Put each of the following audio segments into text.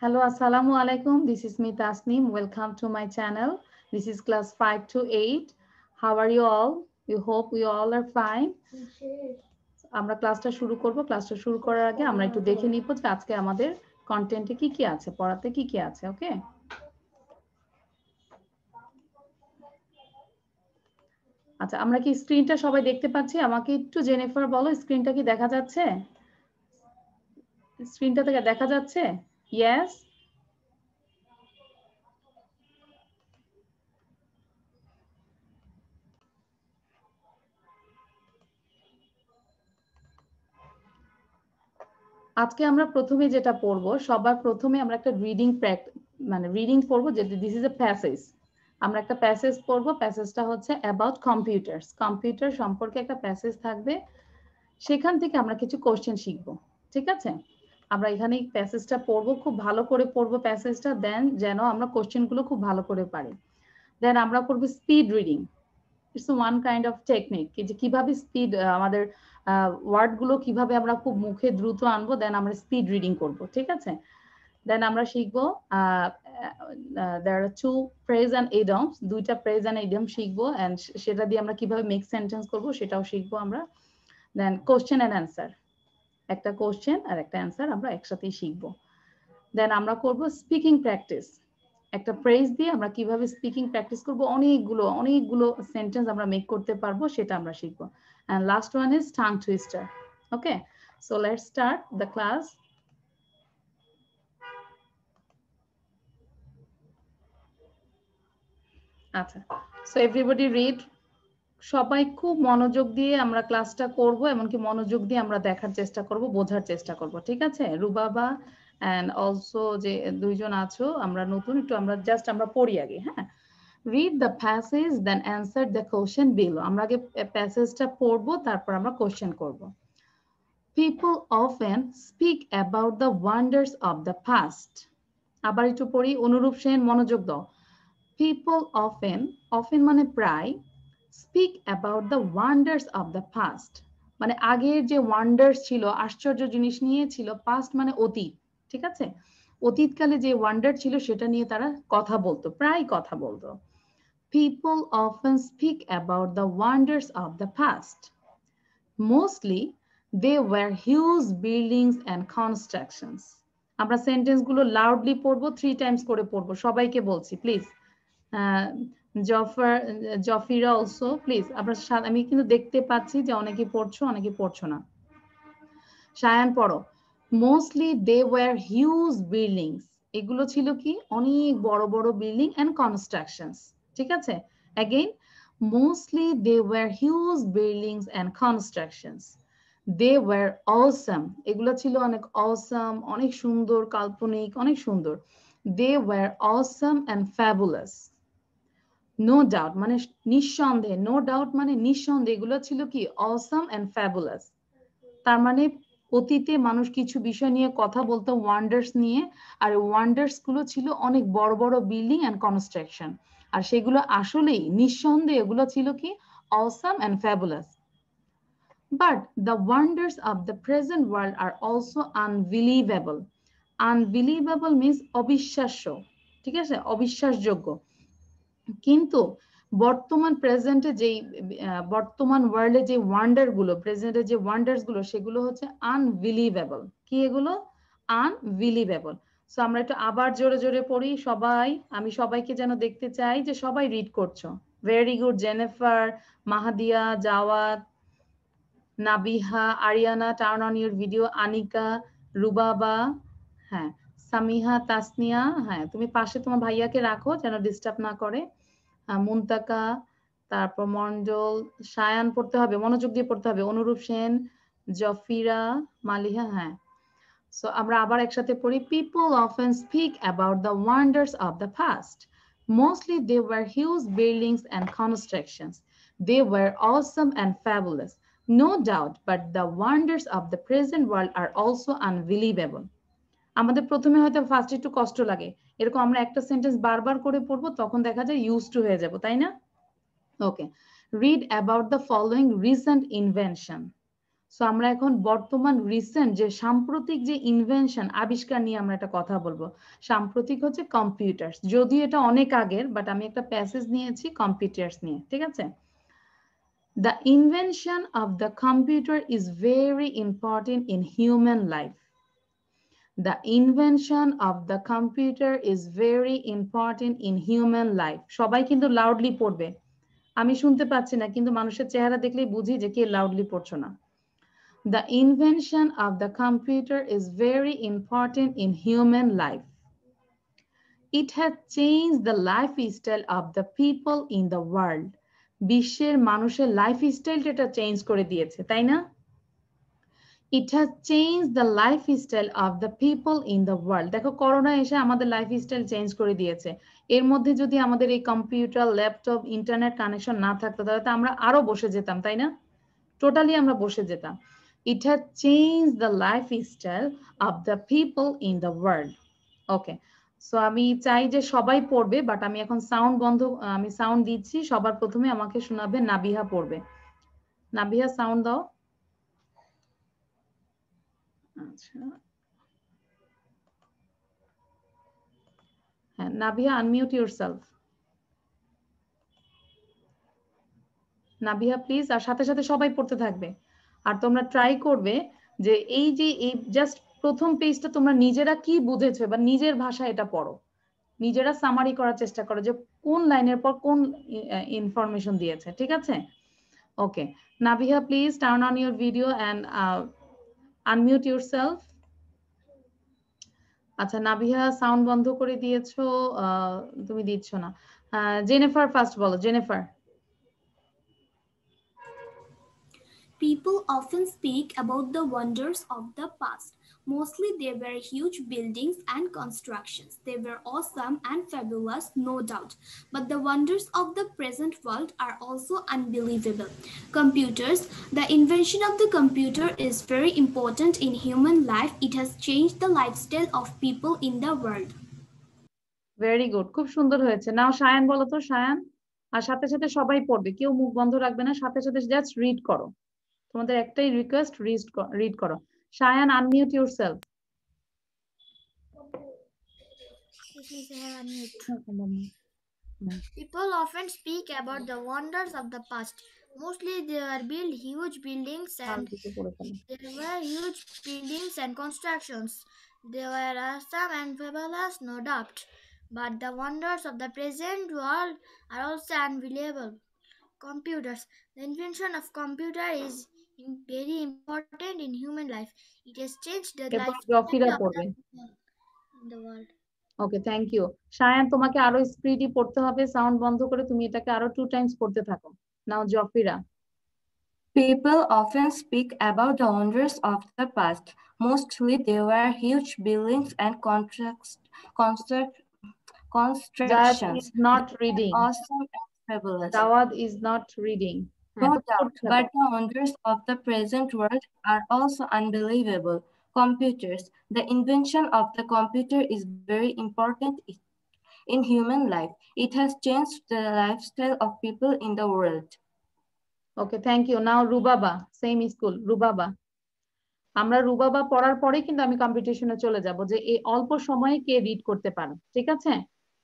Hello, Assalamu alaikum. This is me Tasneem. Welcome to my channel. This is class 5 to 8. How are you all? We hope we all are fine. আমরা ক্লাসটা শুরু করব। ক্লাসটা শুরু করার আগে আমরা একটু দেখে নিব যে আজকে আমাদের কন্টেন্টে কি কি আছে, পড়াতে কি কি আছে, ওকে? আচ্ছা, আমরা কি স্ক্রিনটা সবাই দেখতে পাচ্ছি? আমাকে একটু জেনিফার বলো, স্ক্রিনটা কি দেখা যাচ্ছে? স্ক্রিনটা থেকে দেখা যাচ্ছে? ইয়েস? আজকে আমরা প্রথমে যেটা পড়বো, সবার প্রথমে আমরা একটা রিডিং পড়বো, যে দিস ইজ এ প্যাসেজ। আমরা একটা প্যাসেজ পড়বো। প্যাসেজটা হচ্ছে অ্যাবাউট কম্পিউটার্স। কম্পিউটার সম্পর্কে একটা প্যাসেজ থাকবে, সেখান থেকে আমরা কিছু কোশ্চেন শিখবো। ঠিক আছে? আমরা এখানে প্যাসেজটা পড়বো, খুব ভালো করে পড়বো প্যাসেজটা, দেন যেন আমরা কোশ্চেনগুলো খুব ভালো করে পারি। দেন আমরা করবো speed reading. It's one kind of technique, যে কিভাবে স্পিড আমাদের ওয়ার্ডগুলো কিভাবে আমরা খুব মুখে দ্রুত আনবো, দেন আমরা স্পিড রিডিং করব। ঠিক আছে? দেন আমরা শিখবো there are two phrase and idioms, দুইটা phrase and idiom শিখবো, and সেটা দিয়ে আমরা কিভাবে মেক সেন্টেন্স করব সেটাও শিখবো আমরা। দেন কোশ্চেন এন্ড অ্যান্সার, একটা কোশ্চেন আর একটা অ্যান্সার আমরা একসাথেই শিখবো। দেন আমরা করব স্পিকিং প্র্যাকটিস। একটা ফ্রেজ দিয়ে আমরা কিভাবে স্পিকিং প্র্যাকটিস করব, অনেকগুলো সেন্টেন্স আমরা মেক করতে পারবো, সেটা আমরা শিখবো। And last one is tongue twister. Okay, so let's start the class. আচ্ছা, সো এভরিবডি রিড। সবাই খুব মনোযোগ দিয়ে আমরা ক্লাসটা করব, এমনকি মনোযোগ দিয়ে আমরা দেখার চেষ্টা করব, বোঝার চেষ্টা করব। ঠিক আছে? রুবাবা এন্ড অলসো যে দুইজন আছো, আমরা নতুন, একটু আমরা পড়ি আগে। হ্যাঁ, read the passage then answer the question below. আমরা আগে প্যাসেজটা পড়বো, তারপর আমরা কোশ্চেন করব। People often speak about the wonders of the past. আবার একটু পড়ি, অনুরূপ সেন মনোযোগ দাও। People often মানে প্রায়, speak about the wonders of the past মানে আগের যে ওয়ান্ডার্স ছিল, আশ্চর্য জিনিস নিয়ে ছিল। পাস্ট মানে অতীত। ঠিক আছে? অতীতকালে যে ওয়ান্ডার ছিল সেটা নিয়ে তারা কথা বলতো, প্রায় কথা বলতো। People often speak about the wonders of the past. Mostly, they were huge buildings and constructions. আমরা সেন্টেন্সগুলো লাউডলি পড়বো, 3 টাইমস করে পড়বো। সবাইকে বলছি প্লিজ। জফিরা also please. আমি কিন্তু দেখতে পাচ্ছি যে অনেকে পড়ছো, অনেকে পড়ছো না। সায়ান পড়ো। Mostly they were huge buildings. এগুলো ছিল কি? অনেক বড় বড় বিল্ডিং এন্ড কনস্ট্রাকশনস। ঠিক আছে? Again, mostly they were huge buildings and constructions. They were awesome. এগুলো ছিল অনেক অসাম, অনেক সুন্দর, কাল্পনিক, অনেক সুন্দর। They were awesome and fabulous. No doubt মানে নিঃসন্দেহে, নো ডাউট মানে নিঃসন্দেহে, এগুলো ছিল কি? Awesome and fabulous. তার মানে অতীতে মানুষ কিছু বিষয় নিয়ে কথা বলতো, ওয়ান্ডার্স নিয়ে, আর ওয়ান্ডার্স গুলো ছিল অনেক বড় বড় বিল্ডিং এন্ড কনস্ট্রাকশন, আর সেগুলো আসলেই নিঃসন্দেহে এগুলো ছিল কি? Awesome and fabulous. But the wonders of the present world are also unbelievable. Unbelievable means অবিশ্বাস্য। ঠিক আছে? অবিশ্বাসযোগ্য। কিন্তু বর্তমান প্রেজেন্টে যেই বর্তমান ওয়ার্ল্ডে যে ওয়ান্ডার গুলো, প্রেজেন্টে যে ওয়ান্ডার্স গুলো, সেগুলো হচ্ছে আনবিলিভেবল। কি এগুলো? আনবিলিভেবল। সো আমরা একটু আবার জোরে জোরে পড়ি সবাই। আমি সবাইকে যেন দেখতে চাই যে সবাই রিড করছো। Very good. Jennifer, Mahadia, Jawat, Nabiha, Ariana, turn on your video, Anika, Rubaba, হ্যাঁ, সামিহা, তাসনিয়া, হ্যাঁ, তুমি পাশে তোমার ভাইয়াকে রাখো যেন ডিস্টার্ব না করে। মুনতাকা, তারপর মন্ডল, সায়ান পড়তে হবে, মনোযোগ দিয়ে পড়তে হবে। অনুরূপ সেন, জফিরা, মালিহা, হ্যাঁ। সো আমরা আবার একসাথে পড়ি। People often speak about the wonders of the past. Mostly they were huge buildings and constructions. They were awesome and fabulous. No doubt, but the wonders of the present world are also unbelievable. আমাদের প্রথমে হয়তো first একটু কষ্ট লাগে, এরকম আমরা একটা sentence বারবার করে পড়বো, তখন দেখা যায় ইউজ টু হয়ে যাব, তাই না? Okay, read about the following recent invention. So আমরা এখন বর্তমান রিসেন্ট যে সাম্প্রতিক যে ইনভেনশন আবিষ্কার নিয়ে আমরা একটা কথা বলবো। সাম্প্রতিক হচ্ছে কম্পিউটার্স, যদিও এটা অনেক আগের, বাট আমি একটা প্যাসেজ নিয়েছি কম্পিউটার্স নিয়ে, ঠিক আছে? The invention of the computer is very important in human life. The invention of the computer is very important in human life. সবাই কিন্তু লাউডলি পড়বে, আমি শুনতে পাচ্ছি না, কিন্তু মানুষের চেহারা দেখলেই বুঝি যে কে লাউডলি পড়ছো না। The invention of the computer is very important in human life. It has changed the lifestyle of the people in the world. বিশ্বের মানুষের লাইফস্টাইলটা এটা চেঞ্জ করে দিয়েছে, তাই না? It has changed the lifestyle of the people in the world. দেখো corona এসে আমাদের লাইফস্টাইল চেঞ্জ করে দিয়েছে। এর মধ্যে যদি আমাদের এই কম্পিউটার, ল্যাপটপ, ইন্টারনেট কানেকশন না থাকতো তাহলে তো আমরা আরো বসে যেতাম, তাই না? টোটালি আমরা বসে যেতাম। It has changed the lifestyle of the people in the world. Okay, so আমি চাই যে সবাই পড়বে, বাট আমি এখন সাউন্ড বন্ধ, আমি সাউন্ড দিচ্ছি। সবার প্রথমে আমাকে শোনাবে নাবিহা পড়বে। নাবিহা সাউন্ড দাও। আচ্ছা, হ্যাঁ Nabiha, unmute yourself. Nabiha please, আর সাথে সাথে সবাই পড়তে থাকবে। আর তোমরা ট্রাই করবে যে এই যে এই জাস্ট প্রথম পেজটা তোমরা নিজেরা কি বুঝেছো বা নিজের ভাষায় এটা পড়ো, নিজেরা সামারি করার চেষ্টা করো যে কোন লাইনের পর কোন ইনফরমেশন দিয়েছে, ঠিক আছে? Okay, Nabiha please turn on your video and unmute yourself. আচ্ছা নাবিহা সাউন্ড বন্ধ করে দিয়েছো, তুমি দিচ্ছ না। জেনিফার ফার্স্ট বলো, Jennifer. People often speak about the wonders of the past. Mostly they were huge buildings and constructions. They were awesome and fabulous, no doubt. But the wonders of the present world are also unbelievable. Computers. The invention of the computer is very important in human life. It has changed the lifestyle of people in the world. Very good, খুব সুন্দর হয়েছে। নাও সায়ান বলো তো, সায়ান। আর সাথে সাথে সবাই পড়বে, কেউ মুখ বন্ধ রাখবে না, সাথে সাথে জাস্ট রিড করো। তোমাদের একটাই রিকোয়েস্ট, রিড করো। Sayan, unmute yourself. People often speak about the wonders of the past. Mostly they were built huge buildings and constructions. They were awesome and fabulous, no doubt. But the wonders of the present world are also unbelievable. Computers. The invention of computer is very important in human life. It has changed the lifestyle of জফিরা the পড়বে। people in the world. Okay, thank you. Sayan, তোমাকে আরো speedy পড়তে হবে, sound বন্ধ করে তুমি এটাকে আরো 2 টাইমস পড়তে থাকো। নাও জফিরা। People often speak about the wonders of the past. Mostly they were huge buildings and constructions. Is not reading. Awesome and fabulous. Jawad is not reading. No doubt, but the wonders of the present world are also unbelievable. Computers. The invention of the computer is very important in human life. It has changed the lifestyle of people in the world. Okay, thank you. Now Rubaba, same school, Rubaba. আমরা রুবাবা পড়ার পরে কিন্তু আমি কম্পিটিশনে চলে যাব যে এই অল্প সময়ে কে রিড করতে পারে, ঠিক আছে?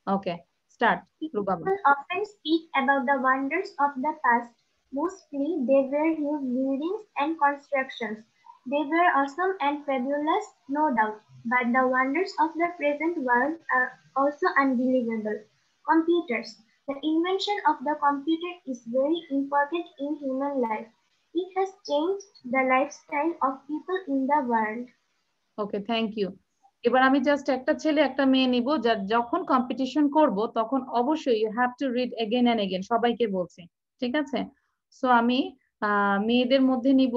Okay, start Rubaba. People often speak about the wonders of the past. Mostly they were huge buildings and constructions. They were awesome and fabulous, no doubt. But the wonders of the present world are also unbelievable. Computers. The invention of the computer is very important in human life. It has changed the lifestyle of people in the world. Okay, thank you. এবার আমি just একটা ছেলে একটা মেয়ে নিব, যার যখন competition করব তখন অবশ্যই you have to read again and again, সবাইকে বলছি, ঠিক আছে? সো আমি মেয়েদের মধ্যে নিব,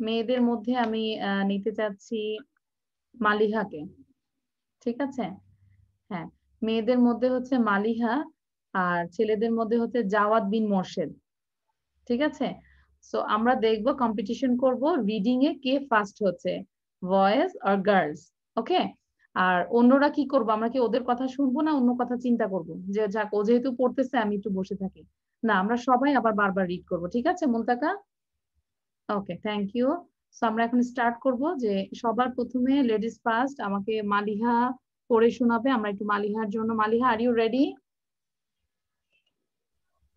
মেয়েদের মধ্যে আমি নিতে চাচ্ছি মালিহাকে, ঠিক আছে? হ্যাঁ, মেয়েদের মধ্যে হচ্ছে মালিহা, আর ছেলেদের মধ্যে হচ্ছে জাওয়াদ বিন মোর্শেদ, ঠিক আছে? সো আমরা দেখবো কম্পিটিশন করব রিডিং এ কে ফার্স্ট হচ্ছে, বয়েজ আর গার্লস। ওকে, আর অন্যরা কি করবো, আমরা কি ওদের কথা শুনবো না অন্য কথা চিন্তা করব যে যাক ও যেহেতু পড়তেছে আমি একটু বসে থাকি? না, আমরা সবাই আবার বারবার রিড করব, ঠিক আছে মুলতাকা? ওকে, থ্যাংক ইউ। সো আমরা এখন স্টার্ট করব যে সবার প্রথমে লেডিস ফার্স্ট আমাকে মালিহা পড়ে শোনাবে। আমরা একটু মালিহার জন্য, Maliha are you ready?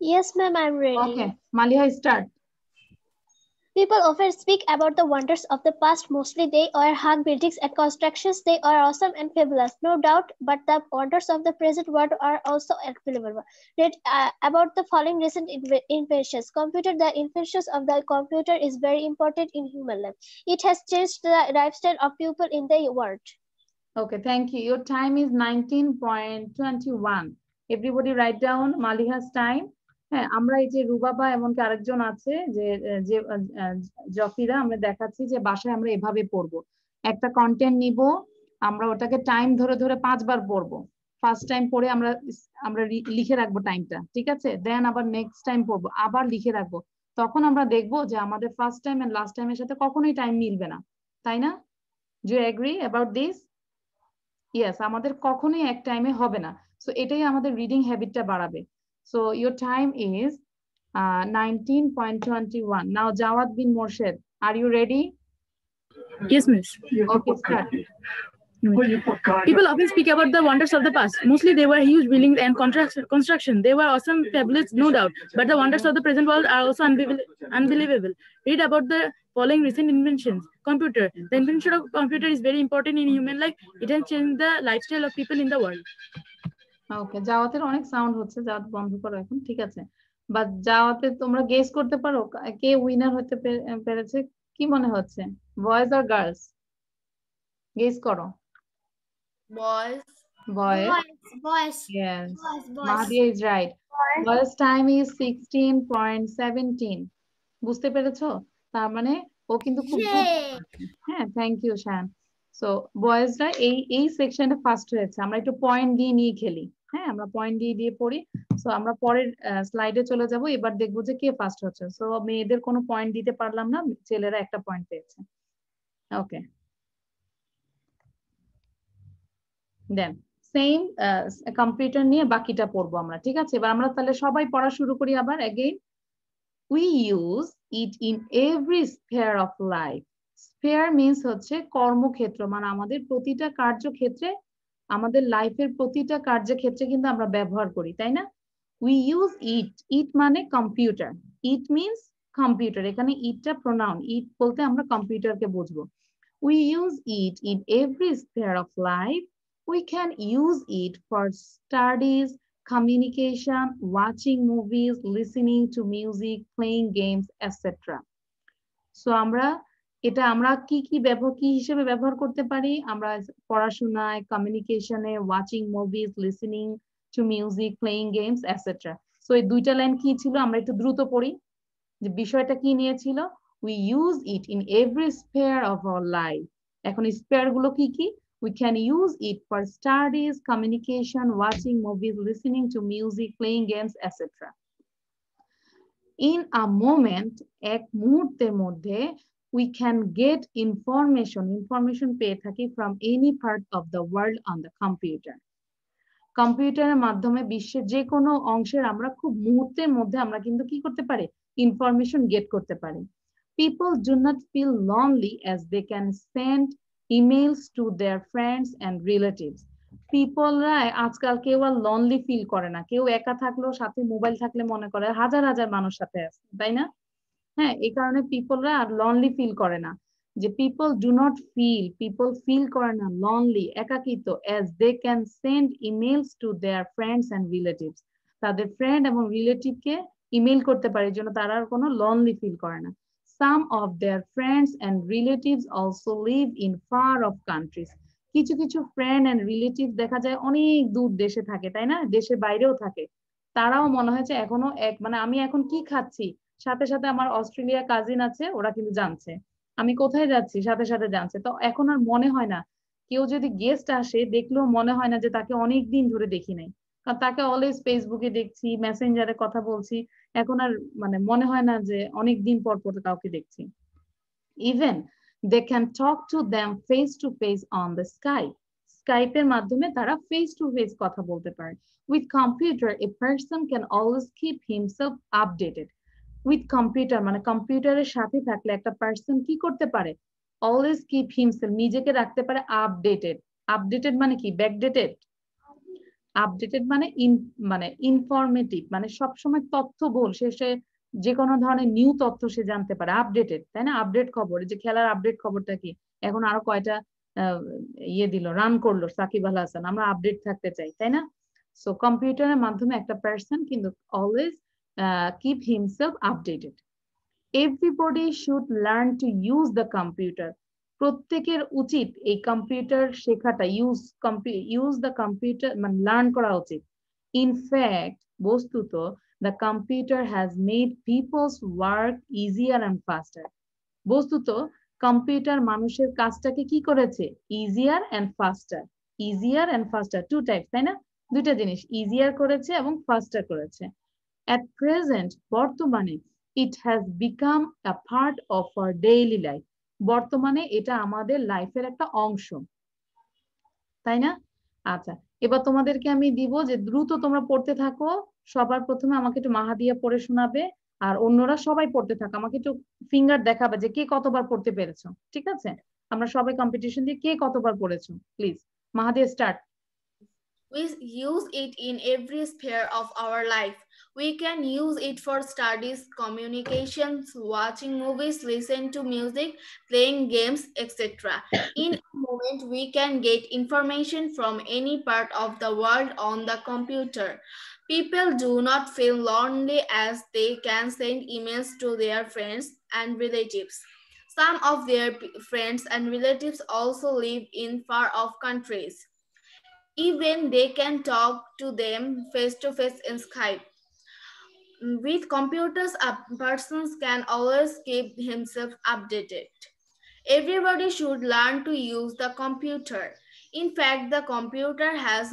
Yes, ma'am, I'm ready. Okay Maliha start. People often speak about the wonders of the past. Mostly they are hung buildings and constructions. They are awesome and fabulous, no doubt, but the wonders of the present world are also unbelievable. Read about the following recent inventions. Computer. The inventions of the computer is very important in human life. It has changed the lifestyle of people in the world. Okay, thank you. Your time is 19.21. Everybody write down Maliha's time. হ্যাঁ, আমরা এই যে রুবাবা এমনকি আরেকজন আছে যে জকিরা, আমরা দেখাচ্ছি যে বাসায় আমরা এভাবে পড়বো। একটা কন্টেন্ট নিব, আমরা ওটাকে টাইম ধরে ধরে 5 বার পড়বো। ফার্স্ট টাইম পড়ে আমরা লিখে রাখবো টাইমটা, ঠিক আছে? দেন আবার নেক্সট টাইম পড়বো, আবার লিখে রাখবো। তখন আমরা দেখবো যে আমাদের ফার্স্ট টাইম এন্ড লাস্ট টাইমের সাথে কখনোই টাইম মিলবে না, তাই না? Do you agree about this? Yes, আমাদের কখনোই এক টাইমে হবে না। সো এটাই আমাদের রিডিং হ্যাবিটটা বাড়াবে। So your time is 19.21. Now Jawad bin Morshed, are you ready? Yes, miss. Okay, start. People often speak about the wonders of the past. Mostly they were huge buildings and construction. They were awesome, fabulous, no doubt. But the wonders of the present world are also unbelievable. Read about the following recent inventions. Computer. The invention of computer is very important in human life. It has changed the lifestyle of people in the world. ওকে, জাওয়াতের অনেক sound হচ্ছে, জাওয়াত বন্ধ করো এখন, ঠিক আছে? But জাওয়াতে তোমরা guess করতে পারো কে উইনার হতে পেরেছে? কি মনে হচ্ছে, বয়েজ আর গার্লস? গেস করো। Boys. Boys. Yes. Mahdia is right. Boys time is 16.17. বুঝতে পেরেছো? তার মানে ও কিন্তু খুব হ্যাঁ, থ্যাংক ইউ শান। সো বয়েজরা এই সেকশনে ফার্স্ট হয়েছে। আমরা একটু পয়েন্ট দিয়ে নিয়ে খেলি, হ্যাঁ, আমরা পয়েন্ট দিয়ে পড়ি। সো আমরা পরের স্লাইডে চলে যাব, এবার দেখবো যে কে ফার্স্ট হচ্ছে। সো মেয়েদের কোনো পয়েন্ট দিতে পারলাম না, ছেলেরা একটা পয়েন্ট পেয়েছে। ওকে, দেন সেম কম্পিউটার নিয়ে বাকিটা পড়বো আমরা, ঠিক আছে? এবার আমরা তাহলে সবাই পড়া শুরু করি আবার again. We use it in every sphere of life. Sphere means হচ্ছে কর্মক্ষেত্র, মানে আমাদের প্রতিটা কার্যক্ষেত্রে, আমাদের লাইফের প্রতিটা কার্যক্ষেত্রে কিন্তু আমরা ব্যবহার করি, তাই না? We use it. It মানে কম্পিউটার। It means computer. এখানে ইটটা প্রোনাউন, ইট বলতে আমরা কম্পিউটারকে বুঝবো। We use it in every sphere of life. We can use it for studies, communication, watching movies, listening to music, playing games, etc. So আমরা কি হিসেবে ব্যবহার করতে পারি? আমরা পড়াশোনায়, কমিউনিকেশনে, watching movies, listening to music, playing games, etcetera. So এই দুইটা লাইন কি ছিল আমরা একটু দ্রুত পড়ি, যে বিষয়টা কি নিয়েছিল? We use it in every sphere of our life. এখন স্পেয়ার গুলো কি কি? We can use it for studies, communication, watching movies, listening to music, playing games, etc. In a moment, এক মুহূর্তের মধ্যে, we can get information পেয়ে থাকি from any part of the world on the computer. কম্পিউটারের মাধ্যমে বিশ্বের যে কোনো অংশের আমরা খুব মুহূর্তের মধ্যে আমরা কিন্তু কি করতে পারি? ইনফরমেশন গেট করতে পারি। People do not feel lonely as they can send emails to their friends and relatives. পিপলরা আজকাল কেউ আর লনলি ফিল করে না। কেউ একা থাকলেও সাথে মোবাইল থাকলে মনে করে হাজার হাজার মানুষ সাথে আছে, তাই না? হ্যাঁ, এই কারণে পিপলরা আর লনলি ফিল করে না। যে পিপল ফিল করে না লনলি, একাকিত্ব, as they can send emails to their friends and relatives. তাদের ফ্রেন্ড এবং রিলেটিভকে ইমেল করতে পারে, এই জন্য তারা আর কোনো লনলি ফিল করে না। Some of their friends and relatives also live in far off countries. কিছু ফ্রেন্ড এন্ড রিলেটিভ দেখা যায় অনেক দূর দেশে থাকে, তাই না? দেশের বাইরেও থাকে। তারাও মনে হয়েছে এখনো মানে আমি এখন কি খাচ্ছি, সাথে সাথে আমার অস্ট্রেলিয়া কাজিন আছে, ওরা কিন্তু জানছে। আমি কোথায় যাচ্ছি, সাথে সাথে জানছে। তো এখন আর মনে হয় না, কেউ যদি গেস্ট আসে দেখলেও মনে হয় না যে তাকে অনেক দিন ধরে দেখি নাই, কারণ তাকে অলওয়েজ ফেসবুকে দেখছি, মেসেঞ্জারে কথা বলছি। এখন আর মানে মনে হয় না যে অনেক দিন পর পর কাউকে দেখছি। Even they can talk to them face to face on the Skype. স্কাইপের মাধ্যমে তারা ফেস টু ফেস কথা বলতে পারে। With computer, a person can always keep himself updated. With computer মানে কম্পিউটারের সাথে থাকলে একটা পার্সন কি করতে পারে, অলওয়েজ কিপ হিমসেলফ নিজেকে রাখতে পারে আপডেটেড। আপডেটেড মানে কি, ব্যাকডেটেড। আপডেটেড মানে মানে ইনফরমেটিভ, মানে সবসময় তথ্যবহুল, সে যে কোনো ধরনের নিউ তথ্য সে জানতে পারে, আপডেটেড, তাই না? আপডেট খবর, যে খেলার আপডেট খবরটা কি, এখন আরো কয়টা ইয়ে দিল, রান করলো সাকিব আল হাসান, আমরা আপডেট থাকতে চাই, তাই না? সো কম্পিউটারের মাধ্যমে একটা পার্সন কিন্তু always keep himself updated. Everybody should learn to use the computer. প্রত্যেকের উচিত এই কম্পিউটার শেখাটা, ইউজ দ্য কম্পিউটার মানে লার্ন করা উচিত। ইনফ্যাক্ট বস্তুত the computer has made people's work easier and faster. বস্তুত কম্পিউটার মানুষের কাজটাকে কি করেছে, easier and faster. Easier and faster, to type, তাই না? দুইটা জিনিস, ইজিয়ার করেছে এবং ফাস্টার করেছে। At present, বর্তমানে it has become a part of our daily life. বর্তমানে এটা আমাদের লাইফের একটা অংশ, তাই না? আচ্ছা, এবার তোমাদেরকে আমি দিব যে দ্রুত তোমরা পড়তে থাকো। সবার প্রথমে আমাকে একটু মাহাদিয়া পড়ে শোনাবে, আর অন্যরা সবাই পড়তে থাকো, আমাকে একটু ফিঙ্গার দেখাবে যে কে কতবার পড়তে পেরেছো, ঠিক আছে? আমরা সবাই কম্পিটিশন দিয়ে কে কতবার পড়েছো, please. Mahadia start. We use it in every sphere of our life. We can use it for studies, communications, watching movies, listening to music, playing games, etc. In a moment, we can get information from any part of the world on the computer. People do not feel lonely as they can send emails to their friends and relatives. Some of their friends and relatives also live in far-off countries. Even they can talk to them face-to-face in Skype. With computers, a person can always keep himself updated. Everybody should learn to use the computer. In fact, the computer has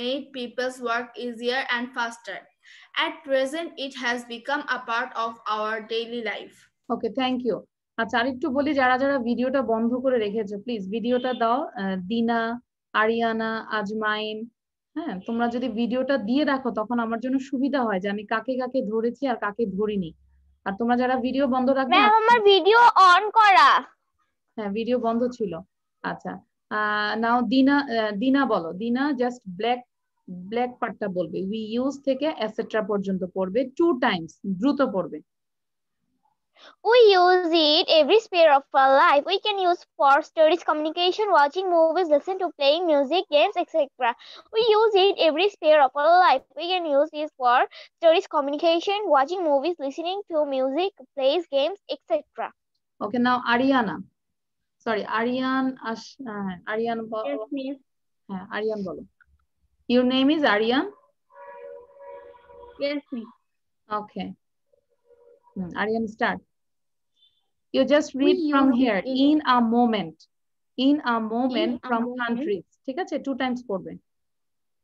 made people's work easier and faster. At present, it has become a part of our daily life. Okay, thank you. আচ্ছা, আরেকটু বলি, যারা যারা ভিডিওটা বন্ধ করে রেখেছো please ভিডিওটা দাও। দিনা, আরিয়ানা, আজমাইন, হ্যাঁ, তোমরা যদি ভিডিওটা দিয়ে রাখো তখন আমার জন্য সুবিধা হয় যে আমি কাকে কাকে ধরেছি আর কাকে ধরিনি। আর তোমরা যারা ভিডিও বন্ধ রাখবে, আমার ভিডিও অন করা। হ্যাঁ, ভিডিও বন্ধ ছিল। আচ্ছা, নাও দিনা বলো। দিনা জাস্ট ব্ল্যাক পার্টটা বলবে, উই ইউজ থেকে এটসেট্রা পর্যন্ত পড়বে, 2 টাইমস, দ্রুত পড়বে। We use it every sphere of our life. We can use for studies, communication, watching movies, listen to playing music, games, etc. We use it every sphere of our life. We can use it for studies, communication, watching movies, listening to music, plays games, etc. Okay, now Ariana. Sorry, Aryan. Aryan. Yes, miss. Aryan bolo. Your name is Aryan? Yes, miss. Okay. Aryan, start. You just read from here. In a moment. In a moment from countries. ঠিক আছে, 2 times পড়বে।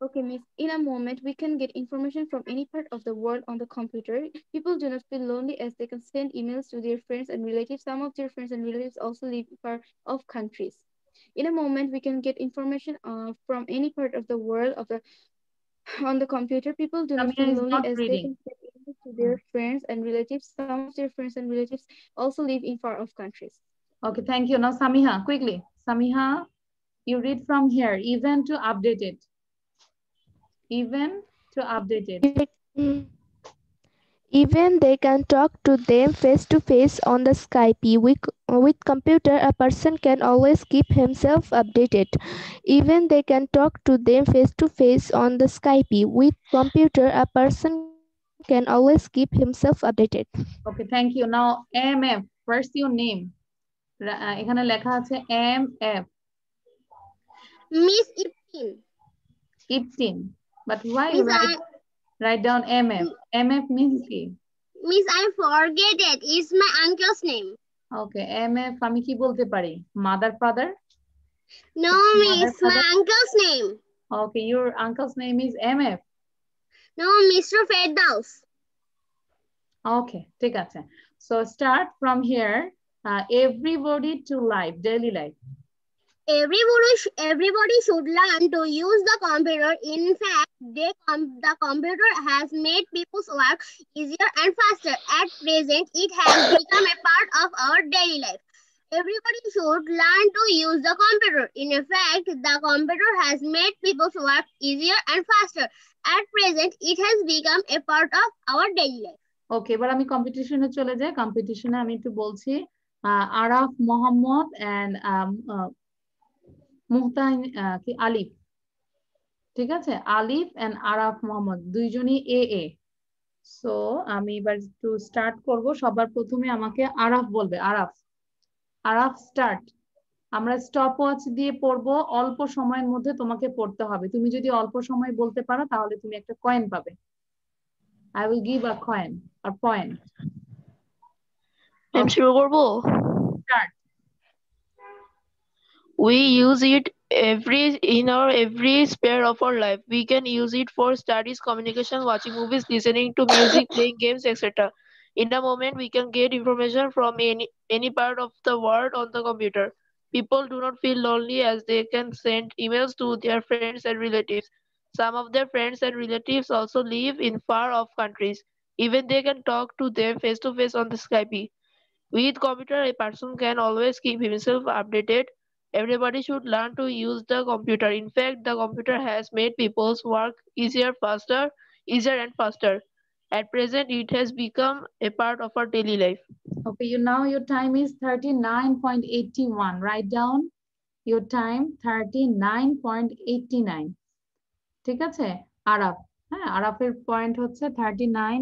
Okay, miss. In a moment, we can get information from any part of the world on the computer. People do not feel lonely as they can send emails to their friends and relatives. Some of their friends and relatives also live far off countries. In a moment, we can get information from any part of the world on the computer. People do not feel lonely as they can send emails to their friends and relatives. Some of their friends and relatives also live in far off countries. Okay, thank you. Now Samiha, quickly. Samiha, you read from here. Even to update it. Even to update it. Even they can talk to them face to face on the Skype. With computer, a person can always keep himself updated. Even they can talk to them face to face on the Skype. With computer, a person can always keep himself updated. Okay, thank you. Now MF, first your name. এখানে লেখা আছে MF. Miss Iptin. Iptin. But why write down MF? MF means কি? Miss, I forget it. It's my uncle's name. Okay, MF আমি কি বলতে পারি? Mother, father? No, miss, my uncle's name. Okay, your uncle's name is MF. No, Mr. Firdaus. Okay, ঠিক আছে. So start from here. Everybody to life, daily life. Everybody should learn to use the computer. In fact, the computer has made people's work easier and faster. At present, it has become a part of our daily life. Everybody should learn to use the computer. In fact, the computer has made people's work easier and faster. At present, it has become a part of our daily life. ওকে, এবার আমি কম্পিটিশনে চলে যাই। কম্পিটিশনে আমি একটু বলছি Araf Mohammad and মুহতাইন কি আলিফ, ঠিক আছে? আলিফ এন্ড আরাফ মোহাম্মদ দুইজনই এ। সো আমি এবার একটু স্টার্ট করব। সবার প্রথমে আমাকে আরাফ বলবে। আরাফ স্টার্ট। আমরা স্টপ ওয়াচ দিয়ে পড়বো, অল্প সময়ের মধ্যে তোমাকে পড়তে হবে। তুমি যদি অল্প সময় বলতে পারো তাহলে তুমি একটা কয়েন পাবে। I will give a coin or point. আমি শুরু করব। Start. We use it in every sphere of our life. We can use it for studies, communication, watching movies, listening to music, playing games, etc. In a moment, we can get information from any part of the world on the computer. People do not feel lonely as they can send emails to their friends and relatives. Some of their friends and relatives also live in far-off countries. Even they can talk to them face-to-face on the Skype. With computer, a person can always keep himself updated. Everybody should learn to use the computer. In fact, the computer has made people's work easier and faster. At present, it has become a part of our daily life. Okay, now your time is 39.81. Write down your time 39.89. ঠিক আছে? আরাফ, হ্যাঁ, আরাফের point হচ্ছে 39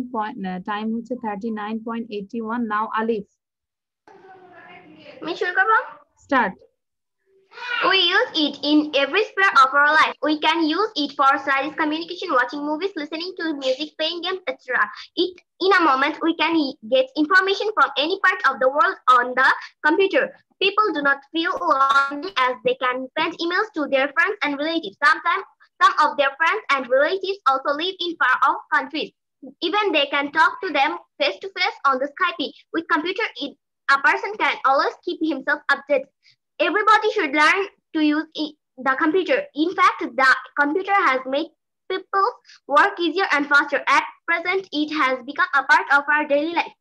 time হচ্ছে 39.81. নাও আলিফ। আমি শুরু করব। Start. We use it in every sphere of our life. We can use it for studies, communication, watching movies, listening to music, playing games, etc. In a moment, we can get information from any part of the world on the computer. People do not feel lonely as they can send emails to their friends and relatives. Sometimes, some of their friends and relatives also live in far-off countries. Even they can talk to them face-to-face on the Skype. With computer, a person can always keep himself updated. Everybody should learn to use the computer. In fact, the computer has made people's work easier and faster. At present, it has become a part of our daily life.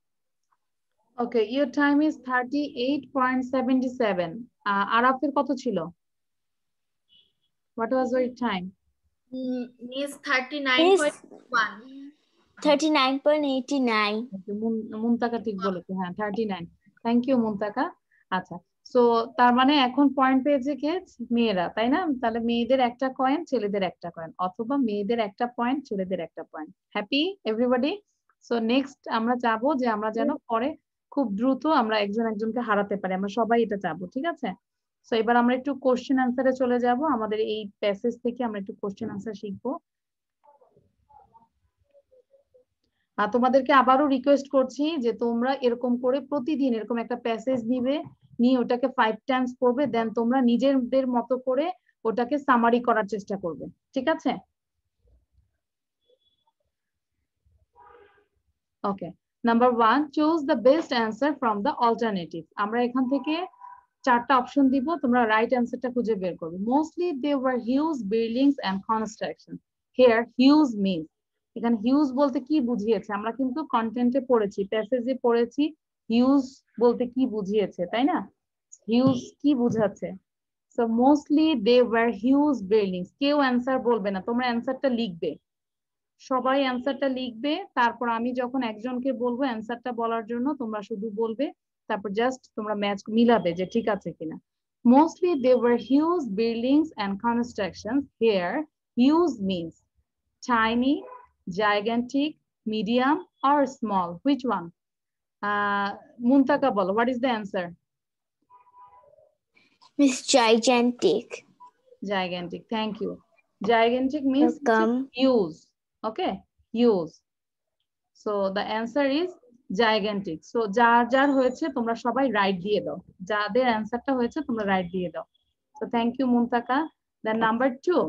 Okay, your time is 38.77. আরাফের কত ছিল? What was your time? Is 39.1. 39.89. মুনতাকা ঠিক বলেছে, হ্যাঁ 39. Thank you Muntaka. আচ্ছা, so তার মানে এখন পয়েন্ট পেয়েছে কে? মেয়েরা, তাই না? তাহলে মেয়েদের একটা কয়েন, ছেলেদের একটা কয়েন, অথবা মেয়েদের একটা পয়েন্ট, ছেলেদের একটা point. Happy everybody? So next আমরা চাবো যে আমরা যেন পরে খুব দ্রুত আমরা একজনকে হারাতে পারি, আমরা সবাই এটা চাবো, ঠিক আছে? সো এবার আমরা একটু কোশ্চেন আনসারে চলে যাব। আমাদের এই প্যাসেজ থেকে আমরা একটু কোশ্চেন আনসার শিখবো। আর তোমাদেরকে আবারও রিকোয়েস্ট করছি যে তোমরা এরকম করে প্রতিদিন এরকম একটা প্যাসেজ নিয়ে ওটাকে 5 টাইমস পড়বে, দেন তোমরা নিজেদের মতো করে ওটাকে সামারি করার চেষ্টা করবে, ঠিক আছে? Okay, number 1, choose the best answer from the alternative. আমরা এখান থেকে 4টা অপশন দিব, তোমরা রাইট অ্যান্সারটা খুঁজে বের করবে। Mostly they were huge buildings and construction. Here huge means, এখানে হিউজ বলতে কি বুঝিয়েছে? আমরা কিন্তু কন্টেন্টে পড়েছি, প্যাসেজে পড়েছি হিউজ বলতে কি বুঝিয়েছে, তাই না? হিউজ কি বুঝাচ্ছে? So mostly they were huge buildings. কেউ অ্যান্সার বলবে না, তোমরা অ্যান্সারটা লিখবে, সবাই অ্যান্সারটা লিখবে। তারপর আমি যখন একজনকে বলবো অ্যান্সারটা বলার জন্য, তোমরা শুধু বলবে, তারপর জাস্ট তোমরা ম্যাচ মিলাবে যে ঠিক আছে কিনা। Mostly they were huge buildings and constructions. Here huge means tiny, gigantic, medium, or small. Which one? Muntaka bolo, what is the answer? Miss gigantic. Gigantic, thank you. Gigantic means huge. Okay, huge. So the answer is gigantic. So যার হয়েছে তোমরা সবাই right দিয়ে দাও, যাদের অ্যান্সারটা হয়েছে তোমরা রাইট দিয়ে দাও। So thank you Muntaka. Then number 2,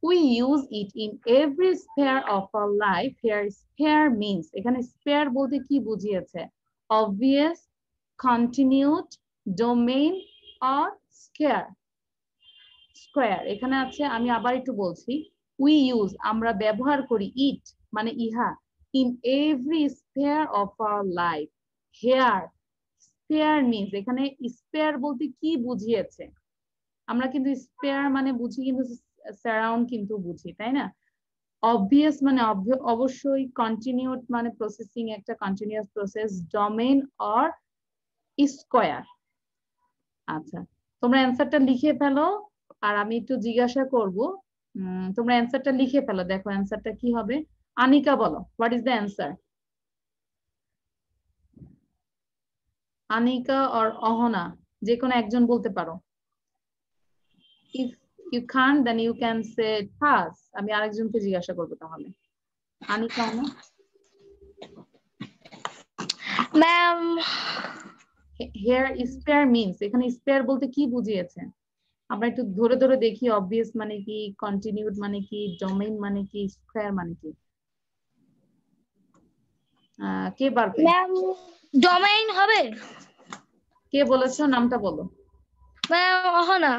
we use it in every sphere of our life. Here sphere means, এখানে sphere বলতে কি বুঝিয়েছে? Obvious, continued, domain, or scare. Square এখানে আছে আমি আবার একটু বলছি উই ইউজ আমরা ব্যবহার করি ইট মানে ইহা in every sphere of our life here sphere means এখানে স্পেয়ার বলতে কি বুঝিয়েছে আমরা কিন্তু স্পেয়ার মানে বুঝি কিন্তু সারাউন্ড কিন্তু বুঝি তাই না অবভিয়াস মানে অবশ্যই কন্টিনিউড মানে প্রসেসিং একটা continuous process domain or square আচ্ছা তোমরা অ্যানসারটা লিখে ফেলো আর আমি একটু জিজ্ঞাসা করব তোমরা অ্যানসারটা লিখে ফেলো দেখো অ্যানসারটা কি হবে আনিকা বলো what is the answer Anika or Ahona যে কোনো একজন বলতে পারো if you can't then you can say pass আমি আরেকজনকে জিজ্ঞাসা করব তাহলে আনিকা না ম্যাম here spare means এখানে spare বলতে কি বুঝিয়েছে আমরা একটু ধরে ধরে দেখি obvious মানে কি continued মানে কি domain মানে কি square মানে কি কে পারবে ম্যাম ডোমেইন হবে কে বলেছো নামটা বলো ma'am Ahona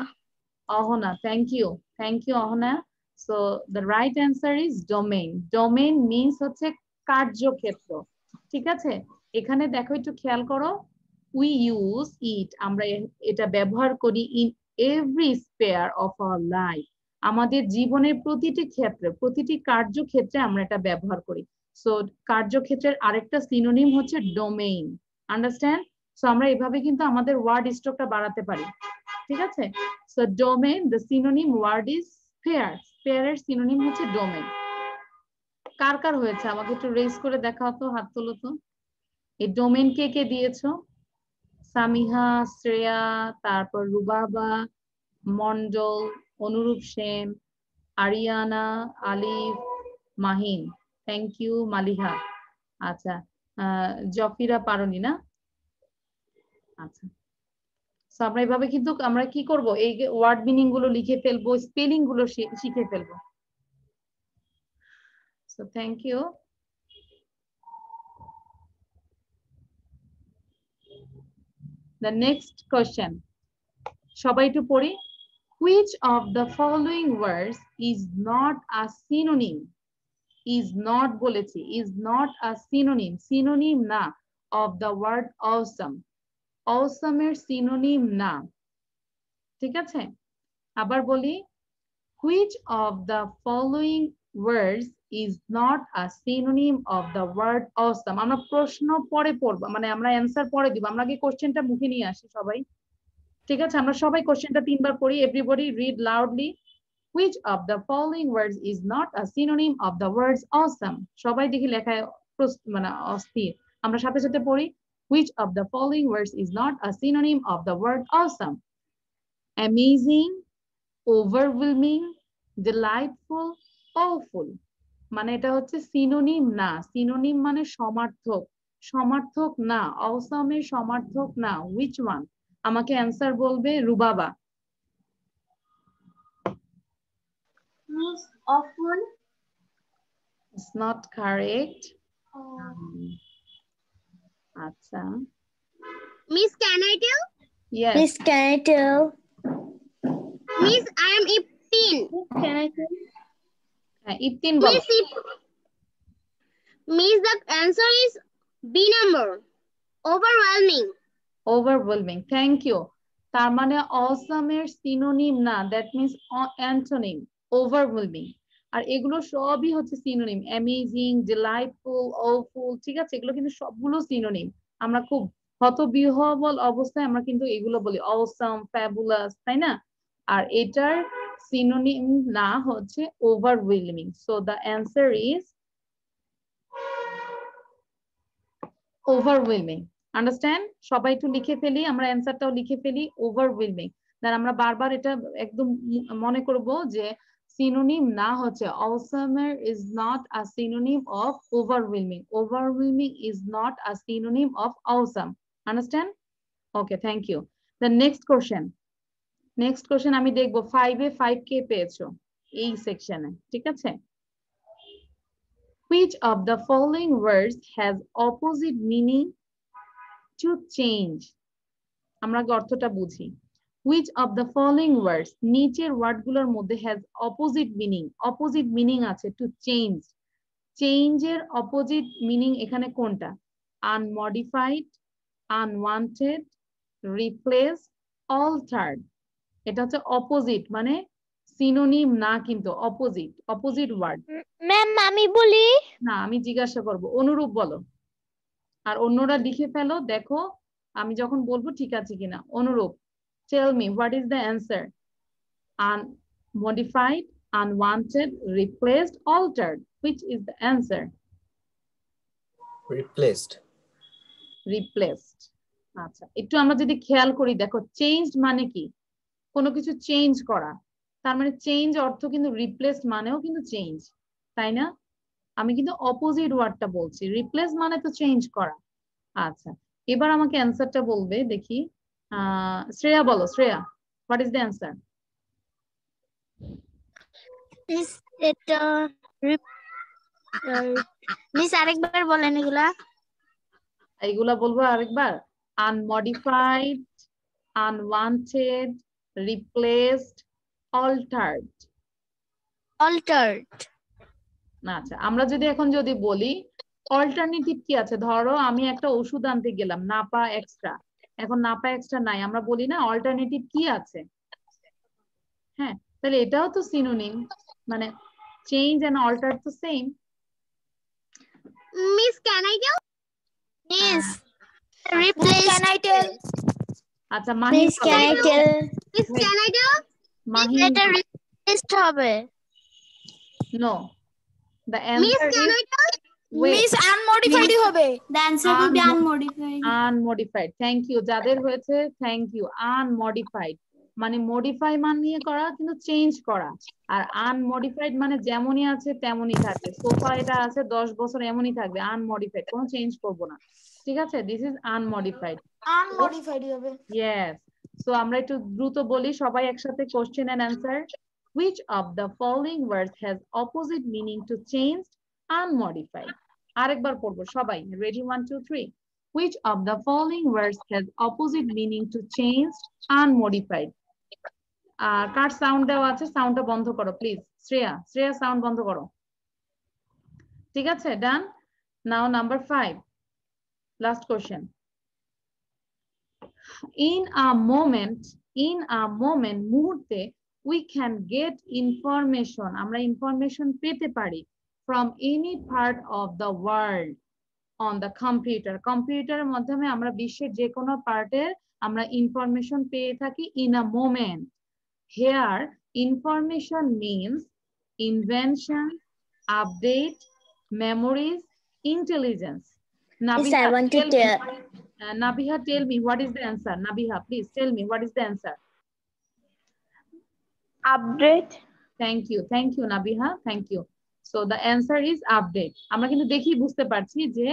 Ahona, thank you Ahona. So the right answer is domain. Domain means হচ্ছে কার্যক্ষেত্র ঠিক আছে এখানে দেখো একটু খেয়াল করো we use it আমরা এটা ব্যবহার করি in every sphere of our life আমাদের জীবনের প্রতিটি ক্ষেত্রে প্রতিটি কার্যক্ষেত্রে আমরা এটা ব্যবহার করি সো কার্যক্ষেত্রের আরেকটা সিনোনিম হচ্ছে ডোমেইন আন্ডারস্ট্যান্ড সো আমরা এভাবে কিন্তু আমাদের ওয়ার্ড স্টকটা বাড়াতে পারি ঠিক আছে so domain the synonym word is spare স্পেয়ারের সিনোনিম হচ্ছে ডোমেইন কার কার হয়েছে আমাকে একটু রেজ করে দেখাও তো হাত তোলো তো এই ডোমেইন কে কে দিয়েছো সামিহা শ্রেয়া তারপর রুবাবা মন্ডল অনুরূপ সেন আরিয়ানা আলিফ মাহিন থ্যাংক ইউ মালিহা আচ্ছা জফিরা পারনি না আচ্ছা সো আমরা এইভাবে কিন্তু আমরা কি করব এই ওয়ার্ড মিনিং গুলো লিখে ফেলবো স্পেলিং গুলো শিখে ফেলবো so thank you The next question সবাই একটু পড়ি which of the following words is not a synonym is not বলেছি is not a synonym না of the word awesome awesome এর synonym না ঠিক আছে আবার বলি which of the following words is not a synonym of the word awesome আমরা প্রশ্ন পরে পড়ব মানে আমরা অ্যানসার পরে দিব আমরা কি কোশ্চেনটা মুখে নিয়ে আসি সবাই ঠিক আছে আমরা সবাই কোশ্চেনটা তিনবার পড়ি everybody read loudly which of the following words is not a synonym of the words awesome সবাই দেখি লেখায় মানে অস্থির আমরা সাথে সাথে পড়ি which of the following words is not a synonym of the word awesome amazing overwhelming delightful awful মানে এটা হচ্ছে সিনোনিম না সিনোনিম মানে সমার্থক না awesome এর সমার্থক না which one আমাকে অ্যানসার বলবে Rubaba Miss awful it's not correct আচ্ছা Miss, can I tell? yes Miss, can I tell? Miss, I am 18. Can I tell? 18 বলো Miss, the answer is B number. Overwhelming. Thank you. তার মানে awesome এর synonym না that means antonym overwhelming আর এগুলো সবই হচ্ছে synonym amazing delightful awful ঠিক আছে এগুলো কিন্তু সবগুলো সিনোনিম আমরা খুব হতবিহ্বল অবস্থায় আমরা কিন্তু এগুলো বলি awesome fabulous তাই না আর এটার synonym না হচ্ছে overwhelming so the answer is overwhelming understand সবাই একটু লিখে ফেলি আমরা অ্যানসারটাও লিখে ফেলি overwhelming then আমরা বারবার এটা একদম মনে করব যে synonym না হচ্ছে awesome is not a synonym of overwhelming is not a synonym of awesome understand okay thank you the next question আমি দেখব 5 এ 5 কে পেয়েছো এই সেকশনে ঠিক আছে which of the following words has opposite meaning to change আমরা অর্থটা বুঝি which of the following words নিচের ওয়ার্ডগুলোর মধ্যে has opposite meaning opposite meaning আছে to change change এর opposite meaning এখানে কোনটা unmodified unwanted replaced altered এটা হচ্ছে opposite মানে synonym না কিন্তু opposite word ম্যাম আমি বলি না আমি জিজ্ঞাসা করব অনুরূপ বলো আর অন্যরা লিখে ফেলো দেখো আমি যখন বলবো ঠিক আছে কিনা অনুরূপ tell me what is the answer unmodified unwanted replaced altered which is the answer replaced আচ্ছা একটু আমরা যদি খেয়াল করি দেখো changed মানে কি কোনো কিছু চেঞ্জ করা তার মানে চেঞ্জ অর্থ কিন্তু রিপ্লেস মানেও কিন্তু চেঞ্জ তাই না আমি কিন্তু অপোজিট ওয়ার্ডটা বলছি রিপ্লেস মানে তো চেঞ্জ করা আচ্ছা এবার আমাকে অ্যানসারটা বলবে দেখি শ্রেয়া বলো Shreya what is the answer এটা মিস আরেকবার বলেন এইগুলা বলবো আরেকবার unmodified unwanted replaced altered আচ্ছা আমরা যদি এখন যদি বলি অল্টারনেটিভ কি আছে ধরো আমি একটা ওষুধ আনতে গেলাম নাপা এক্সট্রা এখন নাপা এক্সট্রা নাই আমরা বলি না অল্টারনেটিভ কি আছে হ্যাঁ তাহলে এটাও তো সিনোনিম মানে চেঞ্জ এন্ড অল্টার তো same miss can I tell miss replace can I tell আচ্ছা Mahi miss can I tell Mahi এটা রিপ্লেসড হবে no the answer is miss unmodified হবে The answer will be unmodified. unmodified thank you যাদের হয়েছে thank you unmodified মানে modify মানিয়ে করা কিন্তু চেঞ্জ করা আর আনমডিফাইড মানে যেমনই আছে তেমনই থাকে সোফা এটা আছে 10 বছর এমনই থাকবে আনমডিফাইড কোনো চেঞ্জ করব না ঠিক আছে দিস ইজ আনমডিফাইড হবে yes সো আমরা একটু দ্রুত বলি সবাই একসাথে question and answer which of the following words has opposite meaning to changed unmodified আরেকবার পড়বো সবাই ready 1 2 3 which of the following words has opposite meaning to changed unmodified car sound দেওয়া আছে সাউন্ডটা বন্ধ করো প্লিজ শ্রেয়া সাউন্ড বন্ধ করো ঠিক আছে done now number 5 last question in a moment মুহূর্তে we can get information আমরা ইনফরমেশন পেতে পারি from any part of the world on the computer কম্পিউটারের মাধ্যমে আমরা বিশ্বের যে কোনো পার্টের আমরা ইনফরমেশন পেয়ে থাকি in a moment here information means invention update memories intelligence Nabiha tell me what is the answer Nabiha please tell me what is the answer update thank you Nabiha thank you so the answer is update আমরা কিন্তু দেখি বুঝতে পারছি যে